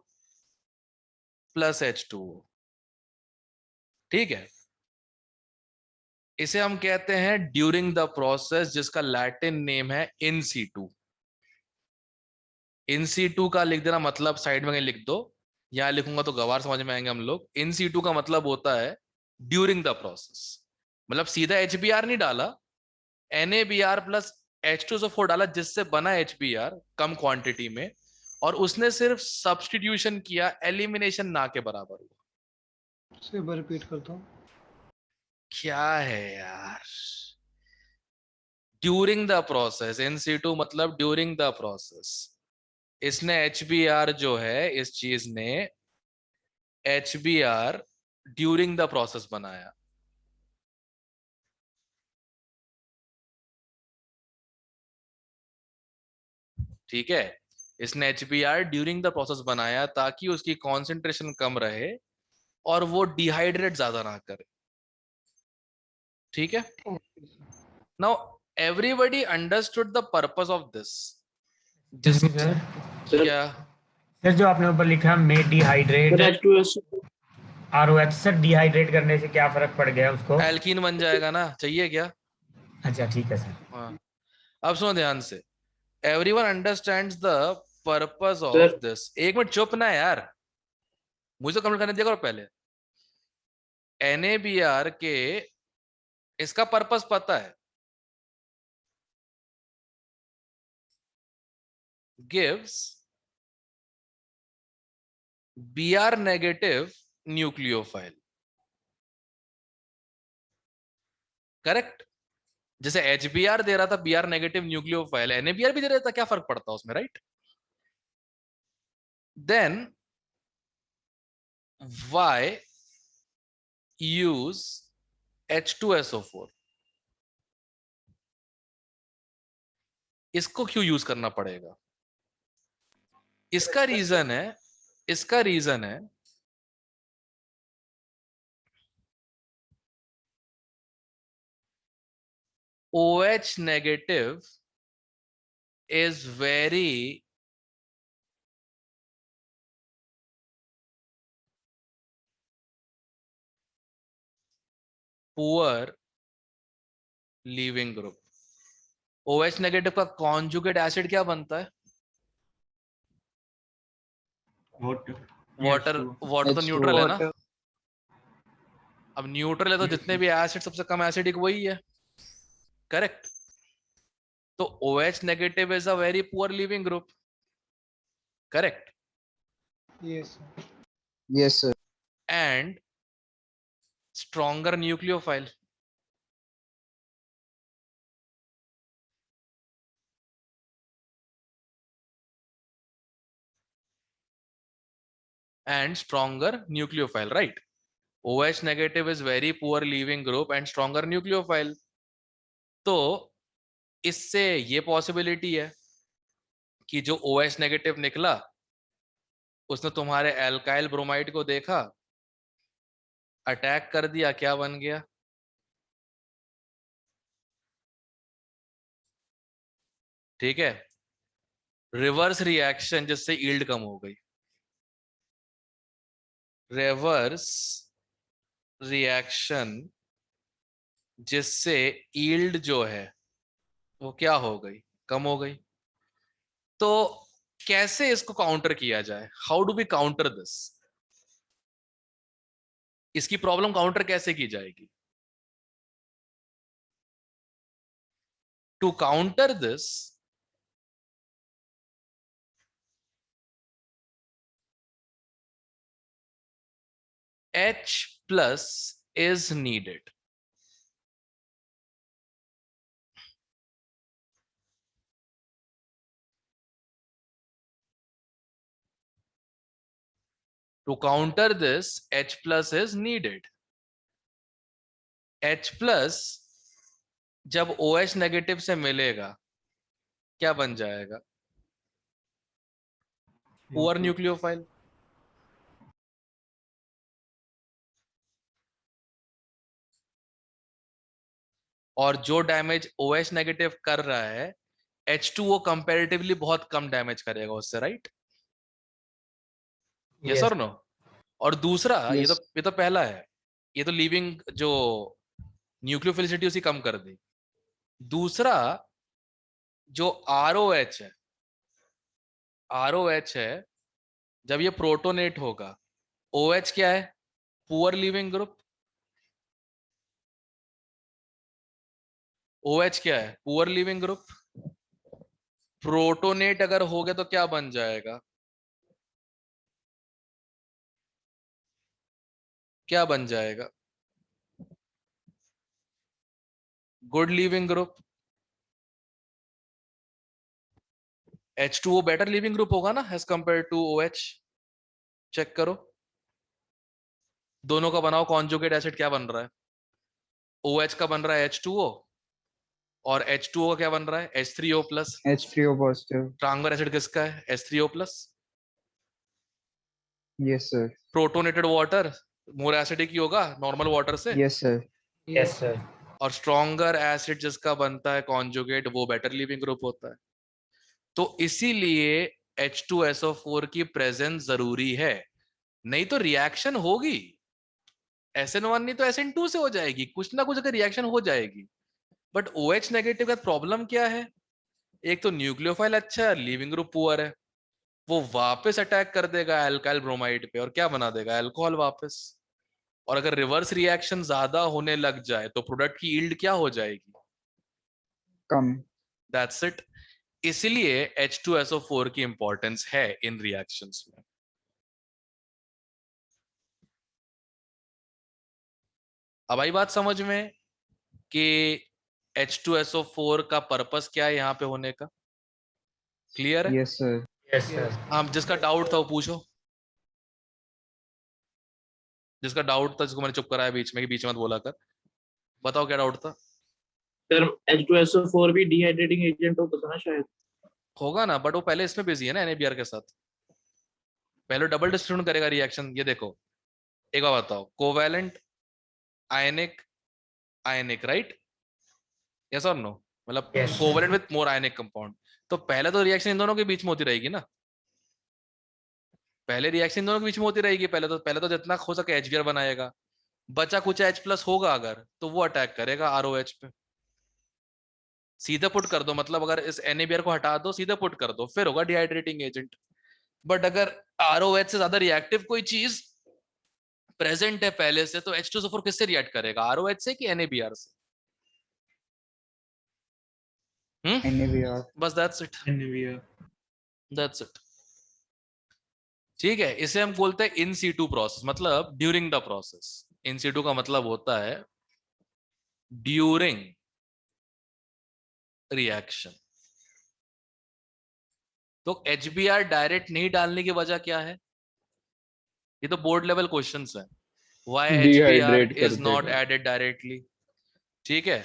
[SPEAKER 1] plus H2O। ठीक है, इसे हम कहते हैं ड्यूरिंग द प्रोसेस, जिसका लैटिन नेम है इन सीटू। इन सीटू का लिख देना मतलब साइड में कहीं लिख दो, यहां लिखूंगा तो गवार समझ में आएंगे हम लोग। इन सीटू का मतलब होता है ड्यूरिंग द प्रोसेस, मतलब सीधा HBr नहीं डाला, NaBr प्लस H2SO4 डाला, जिससे बना HBr कम क्वांटिटी में, और उसने सिर्फ सब्स्टिट्यूशन किया, एलिमिनेशन ना के बराबर हुआ।
[SPEAKER 5] से बार रिपीट करता हूँ।
[SPEAKER 1] क्या है यार, during the process, in situ मतलब ड्यूरिंग द प्रोसेस। इसने HBr जो है, इस चीज ने HBr ड्यूरिंग द प्रोसेस बनाया। ठीक है, इसने HBr ड्यूरिंग द प्रोसेस बनाया ताकि उसकी कॉन्सेंट्रेशन कम रहे और वो डिहाइड्रेट ज्यादा ना करे। ठीक है, now everybody understood the purpose of this।
[SPEAKER 7] जिसमें सर
[SPEAKER 1] क्या
[SPEAKER 7] सर जो आपने ऊपर लिखा मे dehydrate
[SPEAKER 2] H2SO.
[SPEAKER 7] ROH sir dehydrate करने से क्या फर्क पड़ गया उसको?
[SPEAKER 1] एल्कीन बन जाएगा ना, चाहिए क्या?
[SPEAKER 7] अच्छा ठीक है सर।
[SPEAKER 1] हाँ, अब सुनो ध्यान से, everyone understands the purpose of
[SPEAKER 2] Sir.
[SPEAKER 1] This. एक मिनट चुप ना यार, मुझे कंप्लीट करने दिया करो पहले। NaBr के इसका पर्पस पता है, gives Br negative nucleophile, correct? जैसे HBr दे रहा था Br नेगेटिव न्यूक्लियोफाइल, NaBr भी दे रहा था, क्या फर्क पड़ता उसमें, right? Then why use H2SO4? इसको क्यों यूज करना पड़ेगा? इसका रीजन है OH negative is very poor leaving group. OH negative का कॉन्जुगेट एसिड क्या बनता है? वाटर तो न्यूट्रल है ना? अब न्यूट्रल है तो जितने भी एसिड सबसे कम एसिडिक वही है, करेक्ट? तो OH negative is a very poor leaving group, correct?
[SPEAKER 5] Yes.
[SPEAKER 3] Yes, sir.
[SPEAKER 1] And stronger nucleophile. And stronger nucleophile, right? OH negative is very poor leaving group and stronger nucleophile. तो इससे ये possibility है कि जो OH negative निकला उसने तुम्हारे alkyl bromide को देखा, अटैक कर दिया, क्या बन गया? ठीक है, रिवर्स रिएक्शन जिससे यील्ड कम हो गई। रिवर्स रिएक्शन जिससे यील्ड जो है वो क्या हो गई? कम हो गई। तो कैसे इसको काउंटर किया जाए? How do we counter this? इसकी प्रॉब्लम काउंटर कैसे की जाएगी? To counter this, H plus is needed. To counter this, H plus is needed. H plus जब OH नेगेटिव से मिलेगा क्या बन जाएगा? Poor nucleophile. और जो डैमेज OH नेगेटिव कर रहा है H2O कंपैरेटिवली बहुत कम डैमेज करेगा उससे, राइट? यस और नो? और दूसरा
[SPEAKER 3] Yes.
[SPEAKER 1] ये तो पहला है, ये तो लीविंग जो न्यूक्लियोफिलिसिटी उसी कम कर दी। दूसरा जो ROH है, जब ये प्रोटोनेट होगा, OH क्या है? Poor leaving group. OH क्या है? Poor leaving group. प्रोटोनेट अगर हो गया तो क्या बन जाएगा? क्या बन जाएगा? Good leaving group. H2O better leaving group होगा ना as compared to OH। Check करो, दोनों का बनाओ कॉन्जुगेट एसिड, क्या बन रहा है? OH का बन रहा है H2O और H2O का क्या बन रहा है? H3O plus.
[SPEAKER 3] H3O positive.
[SPEAKER 1] Stronger acid किसका है? H3O plus.
[SPEAKER 3] Yes, sir.
[SPEAKER 1] Protonated water more acidic ही होगा नॉर्मल वाटर से।
[SPEAKER 3] Yes, sir.
[SPEAKER 7] Yes sir.
[SPEAKER 1] और स्ट्रॉन्गर एसिड जिसका बनता है कॉन्जुगेट वो बेटर लिविंग ग्रुप होता है। तो इसीलिए H2SO4 की प्रेजेंस जरूरी है, नहीं तो रिएक्शन होगी। SN1 नहीं तो SN2 से हो जाएगी, कुछ ना कुछ अगर रिएक्शन हो जाएगी। बट OH नेगेटिव का प्रॉब्लम क्या है? एक तो न्यूक्लियोफाइल अच्छा है, लीविंग ग्रुप पुअर है, वो वापस अटैक कर देगा एल्काइल ब्रोमाइड पे और क्या बना देगा? अल्कोहल वापस। और अगर रिवर्स रिएक्शन ज्यादा होने लग जाए तो प्रोडक्ट की यील्ड क्या हो जाएगी?
[SPEAKER 3] कम।
[SPEAKER 1] That's it. इसलिए H2SO4 की इंपॉर्टेंस है इन रिएक्शंस में। अब आई बात समझ में कि H2SO4 का पर्पस क्या है यहाँ पे होने का? क्लियर है?
[SPEAKER 3] Yes sir.
[SPEAKER 7] Yes sir.
[SPEAKER 1] हाँ, जिसका डाउट था वो पूछो। जिसका डाउट था, जिसको मैंने चुप कराया बीच में कि बीच में मत बोला कर, बताओ क्या डाउट था?
[SPEAKER 2] सर H2SO4 भी डिहाइड्रेटिंग एजेंट होता था ना शायद।
[SPEAKER 1] होगा ना, बट वो पहले इसमें बिजी है ना NaBr के साथ। पहले डबल डिस्ट्रीब्यूट करेगा रिएक्शन। ये देखो, एक बार बताओ, कोवैलेंट, आयनिक, आयनिक, राइट? यस और नो? मतलब
[SPEAKER 7] Yes.
[SPEAKER 1] Covalent with more ionic compound. तो पहले तो रिएक्शन इन दोनों के बीच में होती रहेगी ना। पहले रिएक्शन इन दोनों के बीच में होती रहेगी। पहले तो जितना हो सके HBr बनाएगा, बचा कुछ H+ होगा अगर, तो वो अटैक करेगा ROH पे। सीधे पुट कर दो, मतलब अगर इस NaBr को हटा दो, सीधे पुट कर दो, फिर होगा डिहाइड्रेटिंग एजेंट। बट अगर ROH से ज्यादा रिएक्टिव कोई चीज प्रेजेंट है पहले से, तो H2SO4 किससे रिएक्ट करेगा? ROH से कि NaBr से?
[SPEAKER 3] NaBr।
[SPEAKER 1] बस that's it.
[SPEAKER 6] NaBr।
[SPEAKER 1] That's it. ठीक है, इसे हम बोलते हैं इन सीटू प्रोसेस, मतलब during the process. In situ का मतलब होता है ड्यूरिंग रिएक्शन। तो HBr डायरेक्ट नहीं डालने की वजह क्या है? ये तो बोर्ड लेवल क्वेश्चंस है। Why HBr
[SPEAKER 3] डिहाइड्रेट कर
[SPEAKER 1] is not
[SPEAKER 3] देगा।
[SPEAKER 1] added directly? ठीक है,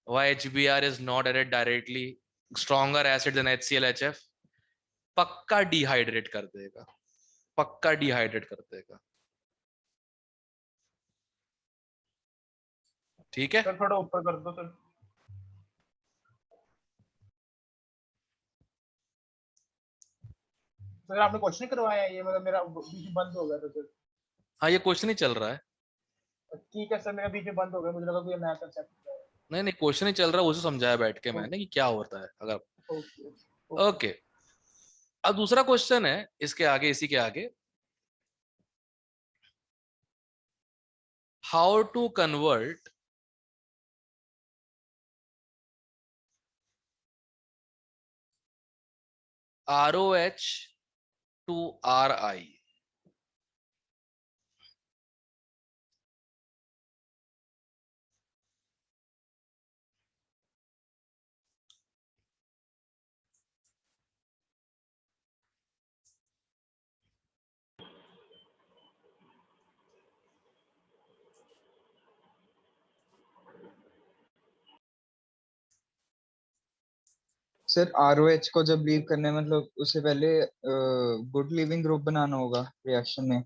[SPEAKER 1] why HBr is not added directly? Stronger acid than HClHF? पक्का डिहाइड्रेट कर देगा, पक्का डिहाइड्रेट कर देगा। ठीक है,
[SPEAKER 8] सर थोड़ा ऊपर कर दो सर। सर आपने क्वेश्चन करवाया है ये, मतलब मेरा बीच में बंद हो गया था सर।
[SPEAKER 1] हाँ ये क्वेश्चन ही चल रहा है।
[SPEAKER 8] ठीक है सर, मेरा बीच में बंद हो गया, मुझे लगा कोई नया कंसेप्ट है।
[SPEAKER 1] नहीं नहीं, क्वेश्चन ही चल रहा है, उसे समझाया बैठ के मैंने कि क्या होता है अगर।
[SPEAKER 8] ओके
[SPEAKER 1] ओके, अब दूसरा क्वेश्चन है इसके आगे, इसी के आगे, how to convert ROH to RI।
[SPEAKER 3] Sir ROH को जब लीव करना है, मतलब उससे पहले गुड लीविंग ग्रुप बनाना होगा रिएक्शन में।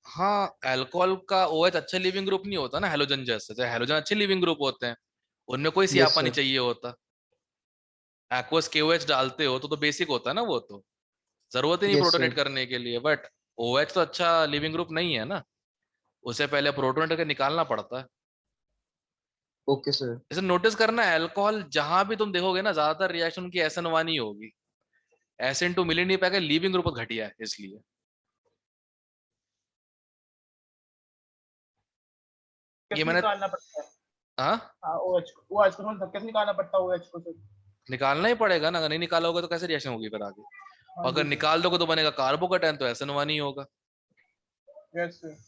[SPEAKER 1] हाँ, अल्कोहल का OH अच्छा लिविंग ग्रुप नहीं होता ना, हेलोजन जैसे। चाहे हेलोजन अच्छे लिविंग ग्रुप होते हैं, उनमें कोई
[SPEAKER 3] यस
[SPEAKER 1] सियापा नहीं
[SPEAKER 3] सर।
[SPEAKER 1] चाहिए होता। एक्वस KOH डालते हो तो बेसिक होता है ना, वो तो जरूरत ही नहीं
[SPEAKER 3] यस
[SPEAKER 1] प्रोटोनेट
[SPEAKER 3] सर।
[SPEAKER 1] करने के लिए। बट OH तो अच्छा लिविंग ग्रुप नहीं है ना, उसे पहले प्रोटोनेट करके निकालना पड़ता है।
[SPEAKER 3] Okay sir.
[SPEAKER 1] इसे नोटिस करना है, अल्कोहल जहां भी तुम देखोगे ना, ज्यादातर रिएक्शन की SN1 ही होगी। SN2 मिल ही नहीं पाएगा, लिविंग ग्रुप घटिया है इसलिए। ये
[SPEAKER 8] कैसे
[SPEAKER 1] मैंने,
[SPEAKER 8] निकालना पड़ता है?
[SPEAKER 1] हाँ,
[SPEAKER 8] हाँ OH को, OH को थोड़ा कैसे निकालना पड़ता है OH को सर?
[SPEAKER 1] निकालना ही पड़ेगा ना, अगर नहीं निकालोगे तो कैसे रिएक्शन होगी फिर आगे?
[SPEAKER 8] हाँ
[SPEAKER 1] अगर
[SPEAKER 8] जी सर।
[SPEAKER 1] निकाल दोगे तो बनेगा कार्बोकेटायन, तो SN1 ही होगा।
[SPEAKER 8] Yes sir.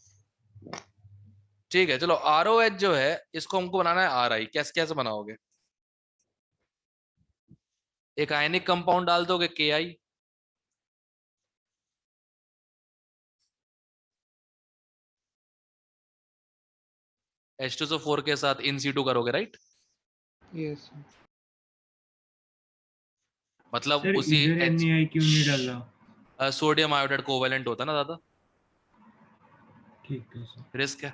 [SPEAKER 1] ठीक है, चलो ROH जो है इसको हमको बनाना है RI। कैसे कैसे बनाओगे? एक आयनिक कंपाउंड डाल दोगे KI, H2SO4 के साथ इन सीटू करोगे, राइट?
[SPEAKER 5] यस
[SPEAKER 1] मतलब
[SPEAKER 6] सर
[SPEAKER 1] उसी
[SPEAKER 6] इधर NaI क्यों नहीं डाला?
[SPEAKER 1] सोडियम आयोडाइड कोवेलेंट होता है ना दादा,
[SPEAKER 6] ठीक है सर।
[SPEAKER 1] रिस्क है।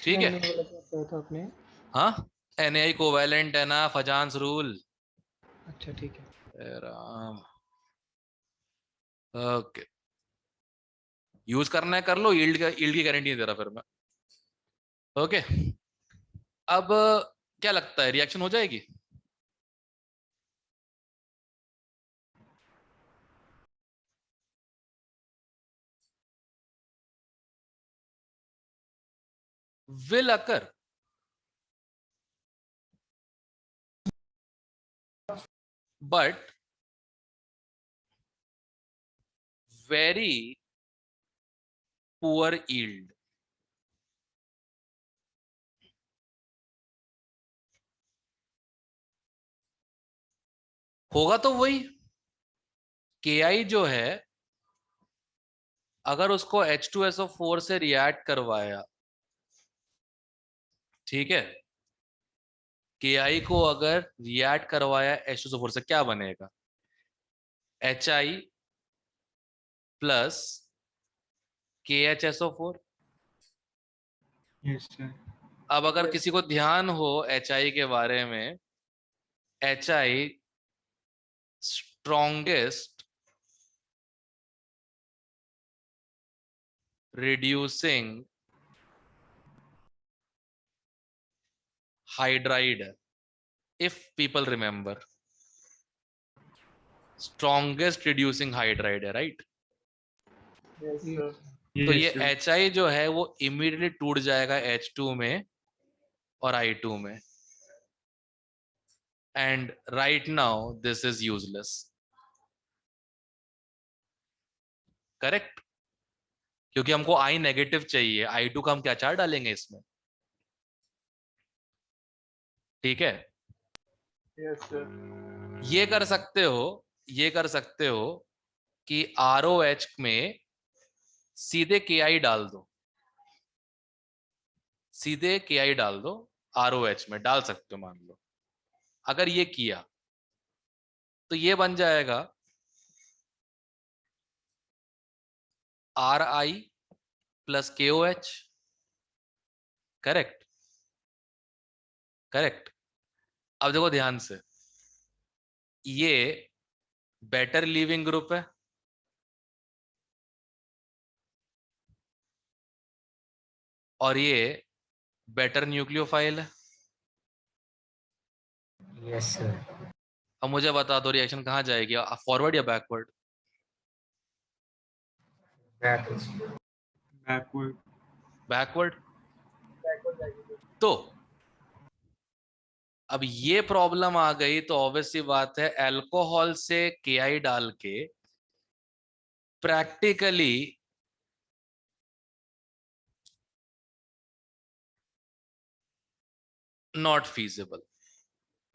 [SPEAKER 1] ठीक है।
[SPEAKER 5] वाला क्या बताया था आपने?
[SPEAKER 1] हाँ, NaI कोवैलेंट है ना, फजान्स रूल।
[SPEAKER 5] अच्छा ठीक है।
[SPEAKER 1] राम, ओके, यूज करना है कर लो, यील्ड की गारंटी नहीं दे रहा फिर मैं। ओके, अब क्या लगता है, रिएक्शन हो जाएगी? will occur, but very poor yield. होगा तो वही, Ki जो है अगर उसको H2SO4 से रिएक्ट करवाया, ठीक है, Ki को अगर रिएक्ट करवाया H2SO4 से, क्या बनेगा? Hi plus KHSO4।
[SPEAKER 6] Yes sir.
[SPEAKER 1] अब अगर किसी को ध्यान हो Hi के बारे में, Hi strongest reducing hydride, if people remember, strongest reducing hydride है, राइट?
[SPEAKER 8] Yes, sir.
[SPEAKER 1] तो ये
[SPEAKER 6] यस सर।
[SPEAKER 1] Hi जो है वो इमीडिएटली टूट जाएगा H2 में और I2 में, and right now this is useless. Correct, क्योंकि हमको I नेगेटिव चाहिए, I2 का हम क्या चार्ज डालेंगे इसमें? ठीक है,
[SPEAKER 8] Yes, sir.
[SPEAKER 1] ये कर सकते हो, ये कर सकते हो कि ROH में सीधे KI डाल दो, सीधे KI डाल दो, ROH में डाल सकते हो। मान लो अगर ये किया तो ये बन जाएगा RI plus KOH। Correct, correct. अब देखो ध्यान से, ये बेटर लीविंग ग्रुप है, और ये बेटर न्यूक्लियोफाइल है।
[SPEAKER 7] Yes sir.
[SPEAKER 1] अब मुझे बता दो रिएक्शन कहाँ जाएगी, फॉरवर्ड या बैकवर्ड?
[SPEAKER 6] बैकवर्ड।
[SPEAKER 1] बैकवर्ड।
[SPEAKER 8] Backward जाएगी।
[SPEAKER 1] तो अब ये प्रॉब्लम आ गई, तो ऑब्वियस सी बात है अल्कोहल से KI डाल के प्रैक्टिकली नॉट फीजिबल,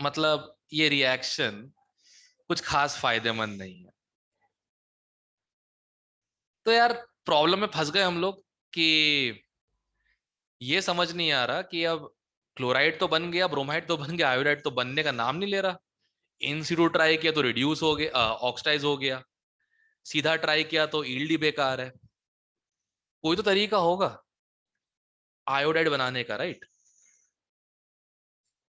[SPEAKER 1] मतलब ये रिएक्शन कुछ खास फायदेमंद नहीं है। तो यार प्रॉब्लम में फंस गए हम लोग कि ये समझ नहीं आ रहा कि अब क्लोराइड तो बन गया, ब्रोमाइड तो बन गया, आयोडाइड तो बनने का नाम नहीं ले रहा। इन सीटू ट्राई किया तो रिड्यूस हो गया, ऑक्सीडाइज हो गया, सीधा ट्राई किया तो ईल्ड ही बेकार है। कोई तो तरीका होगा आयोडाइड बनाने का, राइट?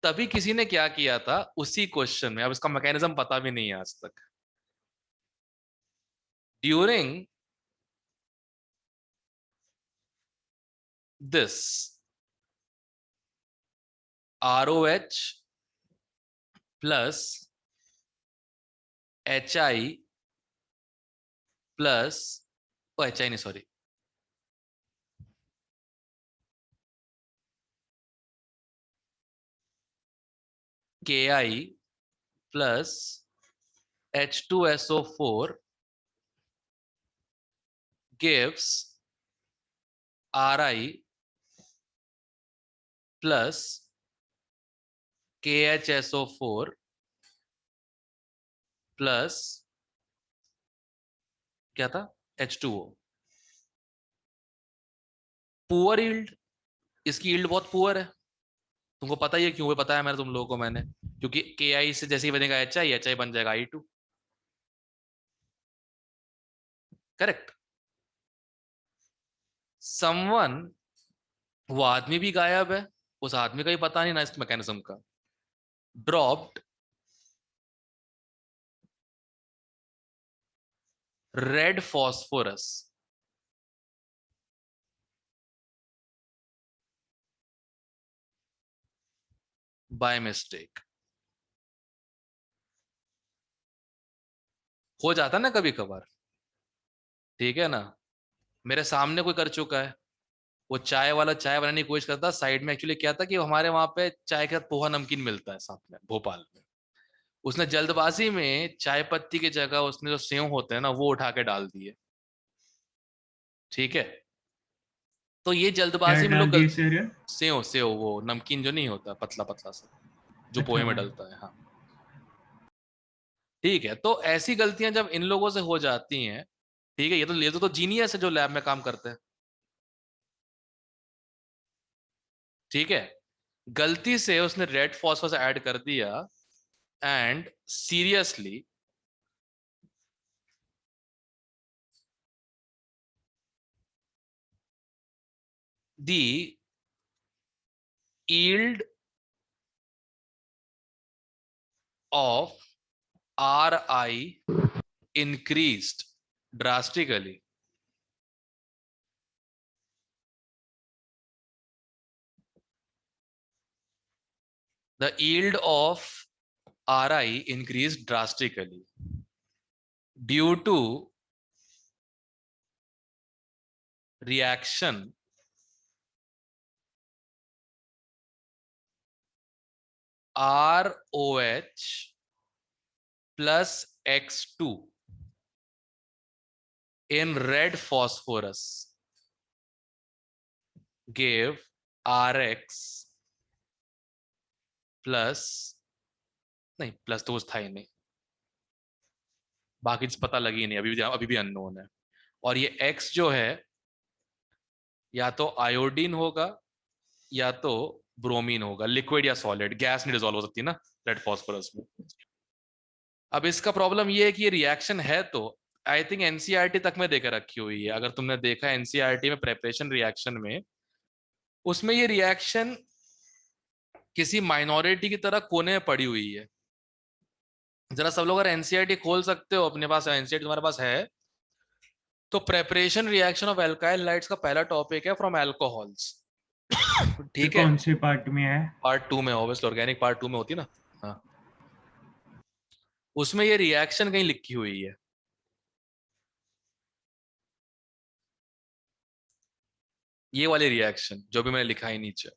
[SPEAKER 1] तभी किसी ने क्या किया था उसी क्वेश्चन में, अब इसका मैकेनिज्म पता भी नहीं है आज तक। During this ROH plus HI plus HI नहीं, sorry, KI plus H2SO4 gives RI plus KHSO4 plus क्या था, H2O। पुअर यील्ड, इसकी यील्ड बहुत पुअर है, तुमको पता ही है क्यों, बताया मैंने तुम लोगों को मैंने, क्योंकि KI से जैसे ही बनेगा HI बन जाएगा I2। करेक्ट। समवन वो आदमी भी गायब है, उस आदमी का ही पता नहीं ना इस मैकेनिज्म का। Dropped red phosphorus by mistake. हो जाता ना कभी कभार, ठीक है ना। मेरे सामने कोई कर चुका है, वो चाय वाला चाय बनाने की कोशिश करता, साइड में एक्चुअली क्या था कि हमारे वहां पे चाय के साथ पोहा नमकीन मिलता है साथ में भोपाल में। उसने जल्दबाजी में चाय पत्ती की जगह उसने जो सेव होते हैं ना वो उठा के डाल दिए, ठीक है। तो ये
[SPEAKER 6] क्या
[SPEAKER 1] जल्दबाजी में
[SPEAKER 6] डाल
[SPEAKER 1] लोग
[SPEAKER 6] दिए
[SPEAKER 1] गलत,
[SPEAKER 6] सर?
[SPEAKER 1] सेव सेव वो नमकीन जो नहीं होता पतला पतला सा, जो
[SPEAKER 6] अच्छा
[SPEAKER 1] पोहे में
[SPEAKER 6] हाँ।
[SPEAKER 1] डलता है, हाँ। ठीक है, तो ऐसी गलतियां जब इन लोगों से हो जाती हैं, ठीक है, ये तो जीनियस है जो लैब में काम करते हैं, ठीक है। गलती से उसने रेड फॉस्फोरस ऐड कर दिया, and seriously the yield of Ri increased drastically. The yield of Ri increased drastically due to reaction ROH plus X2 in red phosphorus gave RX plus, नहीं प्लस तो कुछ था ही नहीं, बाकी चीज पता लगी नहीं, अभी भी अननोन है। और ये X जो है या तो आयोडीन होगा या तो ब्रोमीन होगा, लिक्विड या सॉलिड, गैस नहीं डिजोल्व हो सकती ना रेड फॉस्फोरस में। अब इसका प्रॉब्लम ये है कि ये रिएक्शन है तो आई थिंक एनसीईआरटी तक में देकर रखी हुई है, अगर तुमने देखा एनसीईआरटी में प्रेपरेशन रिएक्शन में, उसमें ये रिएक्शन किसी माइनॉरिटी की तरह कोने में पड़ी हुई है। जरा सब लोग अगर एनसीईआरटी खोल सकते हो, अपने पास एनसीईआरटी तुम्हारे पास है, तो preparation reaction of alkyl hydrides का पहला टॉपिक है फ्रॉम अल्कोहल्स,
[SPEAKER 6] ये
[SPEAKER 1] ठीक है।
[SPEAKER 6] कौन से पार्ट में है?
[SPEAKER 1] पार्ट 2 में, ऑब्वियसली ऑर्गेनिक पार्ट 2 में होती है ना, हाँ। उसमें ये रिएक्शन कहीं लिखी हुई है, ये वाली रिएक्शन जो भी मैंने लिखा है नीचे,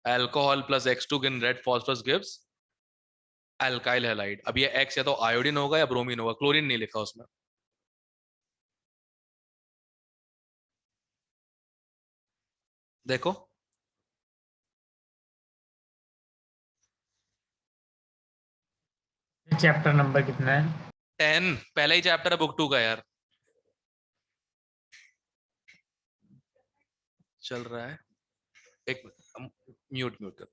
[SPEAKER 1] alcohol plus X2 in red phosphorus gives alkyl halide. अब ये X या तो आयोडीन होगा या ब्रोमीन होगा, क्लोरीन नहीं लिखा उसमें। देखो
[SPEAKER 7] चैप्टर नंबर कितना है?
[SPEAKER 1] 10, पहला ही चैप्टर है बुक 2 का यार, चल रहा है। एक म्यूट म्यूट कर।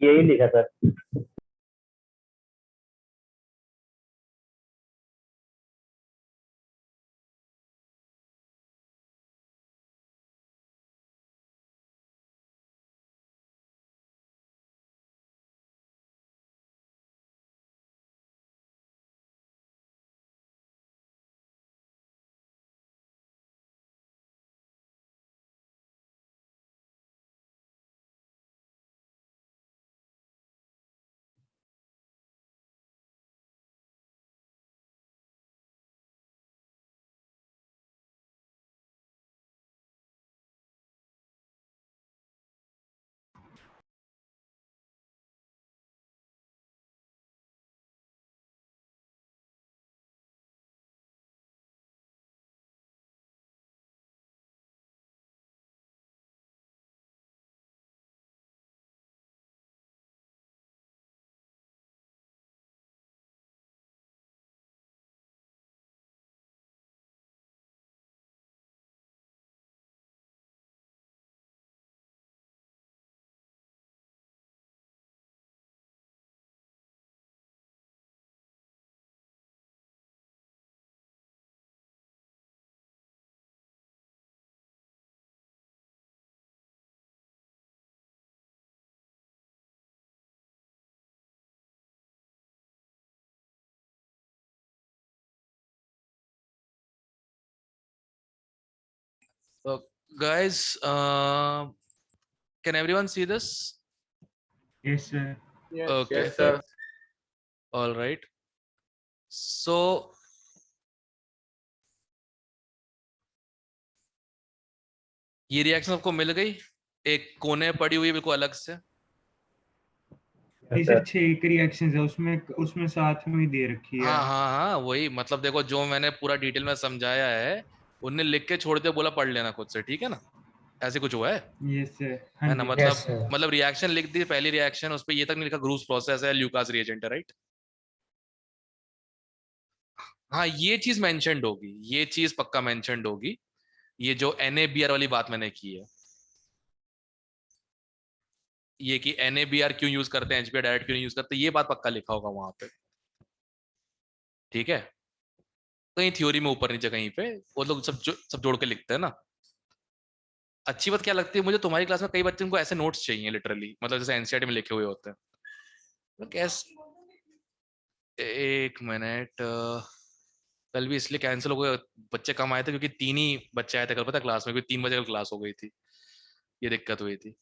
[SPEAKER 4] यही लिखा sir.
[SPEAKER 1] guys, can everyone see this?
[SPEAKER 6] Yes, sir.
[SPEAKER 8] Yes.
[SPEAKER 1] Okay.
[SPEAKER 2] Yes, sir.
[SPEAKER 1] All right. So ये रिएक्शन आपको मिल गई, एक कोने पड़ी हुई बिल्कुल अलग से।
[SPEAKER 6] नहीं सर, 6 रिएक्शंस है उसमें साथ में ही दे रखी है।
[SPEAKER 1] हाँ हाँ हाँ, वही मतलब देखो, जो मैंने पूरा डिटेल में समझाया है उनने लिख के छोड़ दिया, बोला पढ़ लेना खुद से, ठीक है ना? ऐसे कुछ हुआ है?
[SPEAKER 6] Yes sir.
[SPEAKER 1] है
[SPEAKER 6] हाँ
[SPEAKER 1] ना?
[SPEAKER 6] जी।
[SPEAKER 1] मतलब रिएक्शन लिख दी, पहली रिएक्शन, उस पे ये तक नहीं लिखा ग्रूव्स प्रोसेस है, ल्यूकास रिएजेंट है, राइट? हाँ, ये चीज मेंशन्ड होगी, ये चीज पक्का मेंशन्ड होगी, ये जो NABR वाली बात मैंने की है, ये कि NABR क्यों यूज करते हैं, HBr डायरेक्ट क्यों नहीं यूज करते, ये बात पक्का लिखा होगा वहां पे, ठीक है? कहीं थ्योरी में ऊपर नीचे कहीं पे वो लोग सब जोड़ के लिखते हैं ना। अच्छी बात क्या लगती है मुझे, तुम्हारी क्लास में कई बच्चों को ऐसे नोट्स चाहिए लिटरली, मतलब जैसे NCERT में लिखे हुए होते हैं। तो कैसे, एक मिनट, कल भी इसलिए कैंसिल हो गया, बच्चे कम आए थे क्योंकि 3 ही बच्चे आए थे कल, पता है, क्लास में, क्योंकि 3 बजे कल क्लास हो गई थी, ये दिक्कत हुई थी।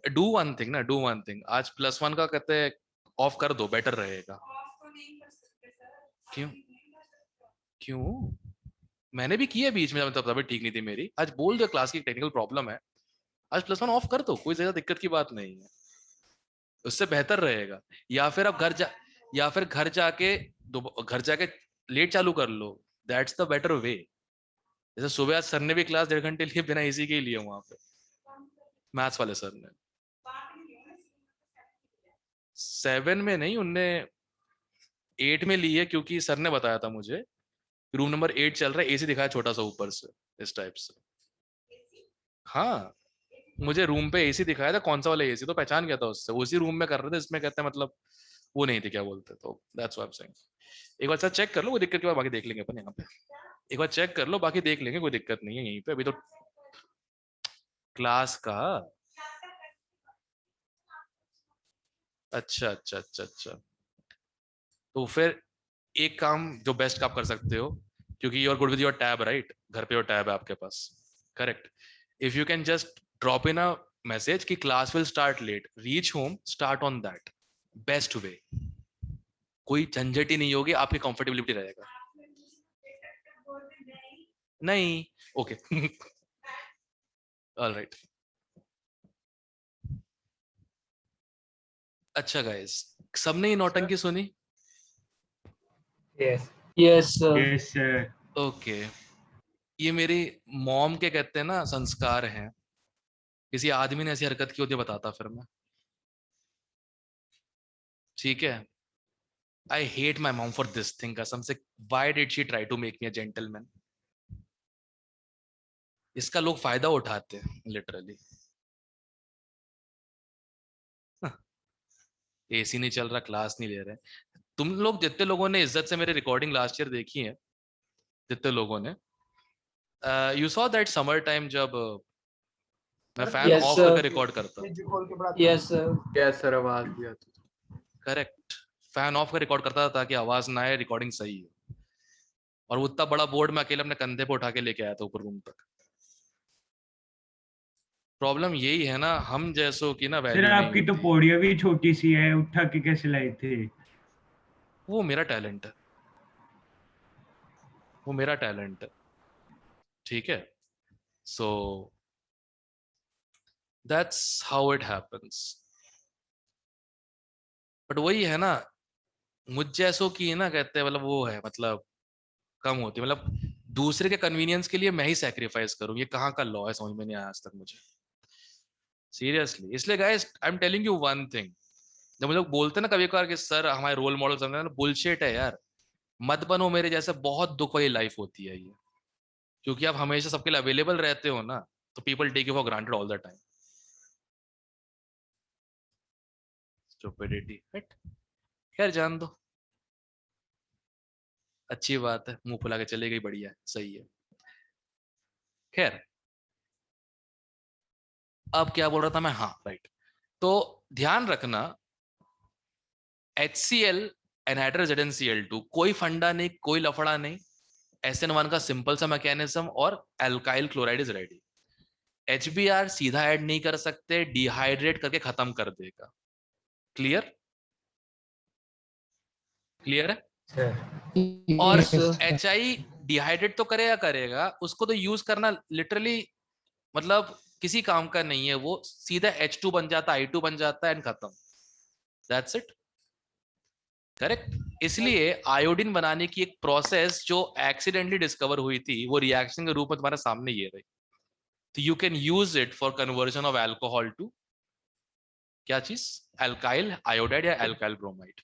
[SPEAKER 1] डू वन थिंग ना, डू वन थिंग, आज +1 का कहते हैं ऑफ कर दो, बेटर रहेगा। क्यों? क्यों? मैंने भी किया बीच में, मतलब तबीयत ठीक नहीं थी मेरी, आज बोल दो क्लास की टेक्निकल प्रॉब्लम है, आज +1 ऑफ कर दो, कोई ज्यादा दिक्कत की बात नहीं है, उससे बेहतर रहेगा। या फिर अब या फिर घर जाके लेट चालू कर लो, दैट्स द बेटर वे। जैसे सुबह आज सर ने भी क्लास 1.5 घंटे लिए बिना एसी के ही लिए वहां पे, मैथ्स वाले सर ने। 7 में नहीं, उनने 8 में ली है, क्योंकि सर ने बताया था मुझे रूम नंबर 8 चल रहा है, एसी दिखाया छोटा सा ऊपर से, इस टाइप से। हाँ, मुझे रूम पे एसी दिखाया था, कौन सा वाला एसी, तो पहचान गया था उससे, उसी रूम में कर रहे थे, इसमें कहते हैं मतलब वो नहीं थे, क्या बोलते, तो that's what I am saying. एक बार सर चेक कर लो, कोई दिक्कत की बात, बाकी देख लेंगे अपन यहाँ पे, एक बार चेक कर लो, बाकी देख लेंगे, कोई दिक्कत नहीं है यहीं पे, अभी तो क्लास का। अच्छा अच्छा अच्छा अच्छा, तो फिर एक काम जो बेस्ट आप कर सकते हो, क्योंकि you are good with your tab, right? घर पे योर टैब है आपके पास, correct? If you can just drop in a message कि class will start late, reach home, start on that, best way, कोई झंझट ही नहीं होगी, आपकी कंफर्टेबिलिटी रहेगा। नहीं, ओके, ऑलराइट। अच्छा गाइस, सबने ये नौटंकी सुनी?
[SPEAKER 7] Yes
[SPEAKER 2] Yes, sir.
[SPEAKER 6] Yes sir.
[SPEAKER 1] Okay, ये मेरी मॉम के कहते हैं ना संस्कार हैं, किसी आदमी ने ऐसी हरकत की होती है बताता फिर मैं, ठीक है? I hate my mom for this thing, कसम से। Why did she try to make me a gentleman? इसका लोग फायदा उठाते हैं लिटरली। एसी नहीं चल रहा, क्लास नहीं ले रहे। तुम लोग जितने लोगों ने इज्जत से मेरी रिकॉर्डिंग लास्ट ईयर देखी है, जितने लोगों ने, you saw that summer time जब मैं फैन
[SPEAKER 2] Yes,
[SPEAKER 1] ऑफ
[SPEAKER 2] sir.
[SPEAKER 1] करके रिकॉर्ड करता,
[SPEAKER 8] फ्रिज खोल के बढ़ा
[SPEAKER 2] Yes, sir.
[SPEAKER 9] यस सर, आवाज भी आती है।
[SPEAKER 1] करेक्ट, फैन ऑफ कर रिकॉर्ड करता था ताकि आवाज ना आए, रिकॉर्डिंग सही है। और वो उतना बड़ा बोर्ड मैं अकेले अपने कंधे पे उठा के लेके आया था ऊपर रूम तक। प्रॉब्लम यही है ना, हम जैसों की ना
[SPEAKER 6] सर
[SPEAKER 1] वैल्यू
[SPEAKER 6] आपकी
[SPEAKER 1] नहीं
[SPEAKER 6] तो
[SPEAKER 1] होती।
[SPEAKER 6] पौड़ियाँ भी छोटी सी है, उठा के कैसे लाए थे?
[SPEAKER 1] वो मेरा टैलेंट है, वो मेरा टैलेंट है, ठीक है? So that's how it happens. But वही है ना, मुझ जैसों की ना कहते हैं, मतलब वो है, मतलब कम होती है, मतलब दूसरे के कन्वीनियंस के लिए मैं ही सैक्रिफाइस करूं, ये कहाँ का लॉ है, समझ में नहीं आया आज तक मुझे, सीरियसली। इसलिए guys, I am telling you one thing, जब मुझे लोग बोलते हैं ना कभी कभार कि सर हमारे रोल मॉडल समझना, बुलशिट है यार, मत बनो मेरे जैसे, बहुत दुख वाली लाइफ होती है ये, क्योंकि आप हमेशा सबके लिए अवेलेबल रहते हो ना, तो people take you for granted all the time. Stupidity, right? खैर जान दो, अच्छी बात है, मुंह फुला के चले गई, बढ़िया है, सही है। खैर, अब क्या बोल रहा था मैं, हाँ राइट, तो ध्यान रखना, HCl एनहाइड्रस ZnCl2, कोई फंडा नहीं, कोई लफड़ा नहीं, SN1 का सिंपल सा मैकेनिज्म, और alkyl chloride is ready. HBr सीधा ऐड नहीं कर सकते, डिहाइड्रेट करके खत्म कर देगा। क्लियर? क्लियर है?
[SPEAKER 7] सर
[SPEAKER 1] और
[SPEAKER 5] Yes, sir.
[SPEAKER 1] HI डिहाइड्रेट तो करेगा, उसको तो यूज करना लिटरली मतलब किसी काम का नहीं है, वो सीधा H2 बन जाता, I2 बन जाता है एंड खत्म। That's it. करेक्ट? इसलिए आयोडीन बनाने की एक प्रोसेस जो एक्सीडेंटली डिस्कवर हुई थी, वो रिएक्शन के रूप में तुम्हारे सामने ये रही। तो you can use it for conversion of alcohol to क्या चीज? अल्काइल आयोडाइड या अल्काइल ब्रोमाइड।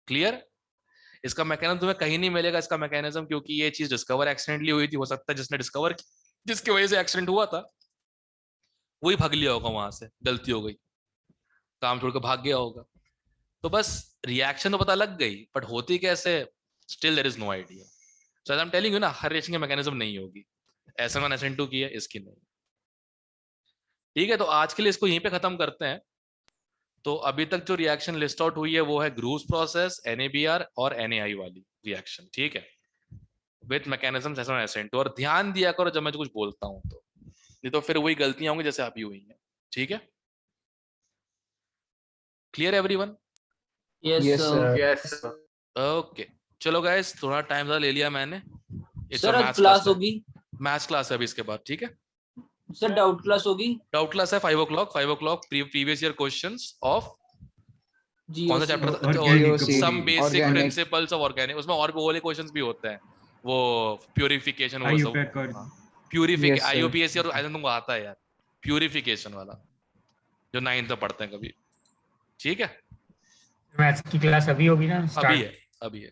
[SPEAKER 1] क्लियर? इसका मैकेनिज्म तुम्हें कहीं नहीं मिलेगा, इसका मैकेनिज्म, क्योंकि ये चीज डिस्कवर एक्सीडेंटली हुई थी। हो सकता है जिसने डिस्कवर, जिसकी वजह से एक्सीडेंट हुआ था, वही भाग लिया होगा वहां से, गलती हो गई, काम छोड़ के भाग गया होगा। तो बस रिएक्शन तो पता लग गई, बट होती कैसे, still there is no idea. So I am telling you ना, हर रिएक्शन की मैकेनिज्म नहीं होगी। SN1 SN2 की है, इसकी नहीं। ठीक है, तो आज के लिए इसको यहीं पे खत्म करते हैं। तो अभी तक जो रिएक्शन लिस्ट आउट हुई है वो है ग्रूव्स प्रोसेस, NABR और NAI वाली रिएक्शन। ठीक है, विथ मैकेनिज्म SN1 SN2। और ध्यान दिया करो जब मैं कुछ बोलता हूं तो, नहीं तो फिर वही गलतियां होंगी जैसे अभी हुई हैं। ठीक है, clear everyone?
[SPEAKER 2] Yes,
[SPEAKER 3] Yes,
[SPEAKER 2] sir.
[SPEAKER 3] sir.
[SPEAKER 9] Yes
[SPEAKER 1] okay, चलो गाइस, थोड़ा टाइम ज़्यादा ले लिया मैंने।
[SPEAKER 2] सर आज क्लास होगी?
[SPEAKER 1] मैथ्स क्लास है अभी इसके बाद। ठीक है,
[SPEAKER 2] सर डाउट क्लास होगी?
[SPEAKER 1] डाउट क्लास है 5 o'clock previous year questions of कौन सा चैप्टर था?
[SPEAKER 3] GOC,
[SPEAKER 1] some basic
[SPEAKER 3] organic.
[SPEAKER 1] Principles of organic. उसमें और भी वाले क्वेश्चंस भी होते हैं, वो प्यूरिफिकेशन, वो सब
[SPEAKER 6] IUPAC और
[SPEAKER 1] प्यूरिफिकेशन,
[SPEAKER 3] Yes, sir.
[SPEAKER 1] IUPAC और आई तुमको आता है यार, प्यूरिफिकेशन वाला जो 9th में पढ़ते हैं कभी। ठीक है,
[SPEAKER 7] मैथ्स की क्लास अभी होगी ना
[SPEAKER 1] अभी
[SPEAKER 7] स्टार्ट?
[SPEAKER 1] है, अभी है।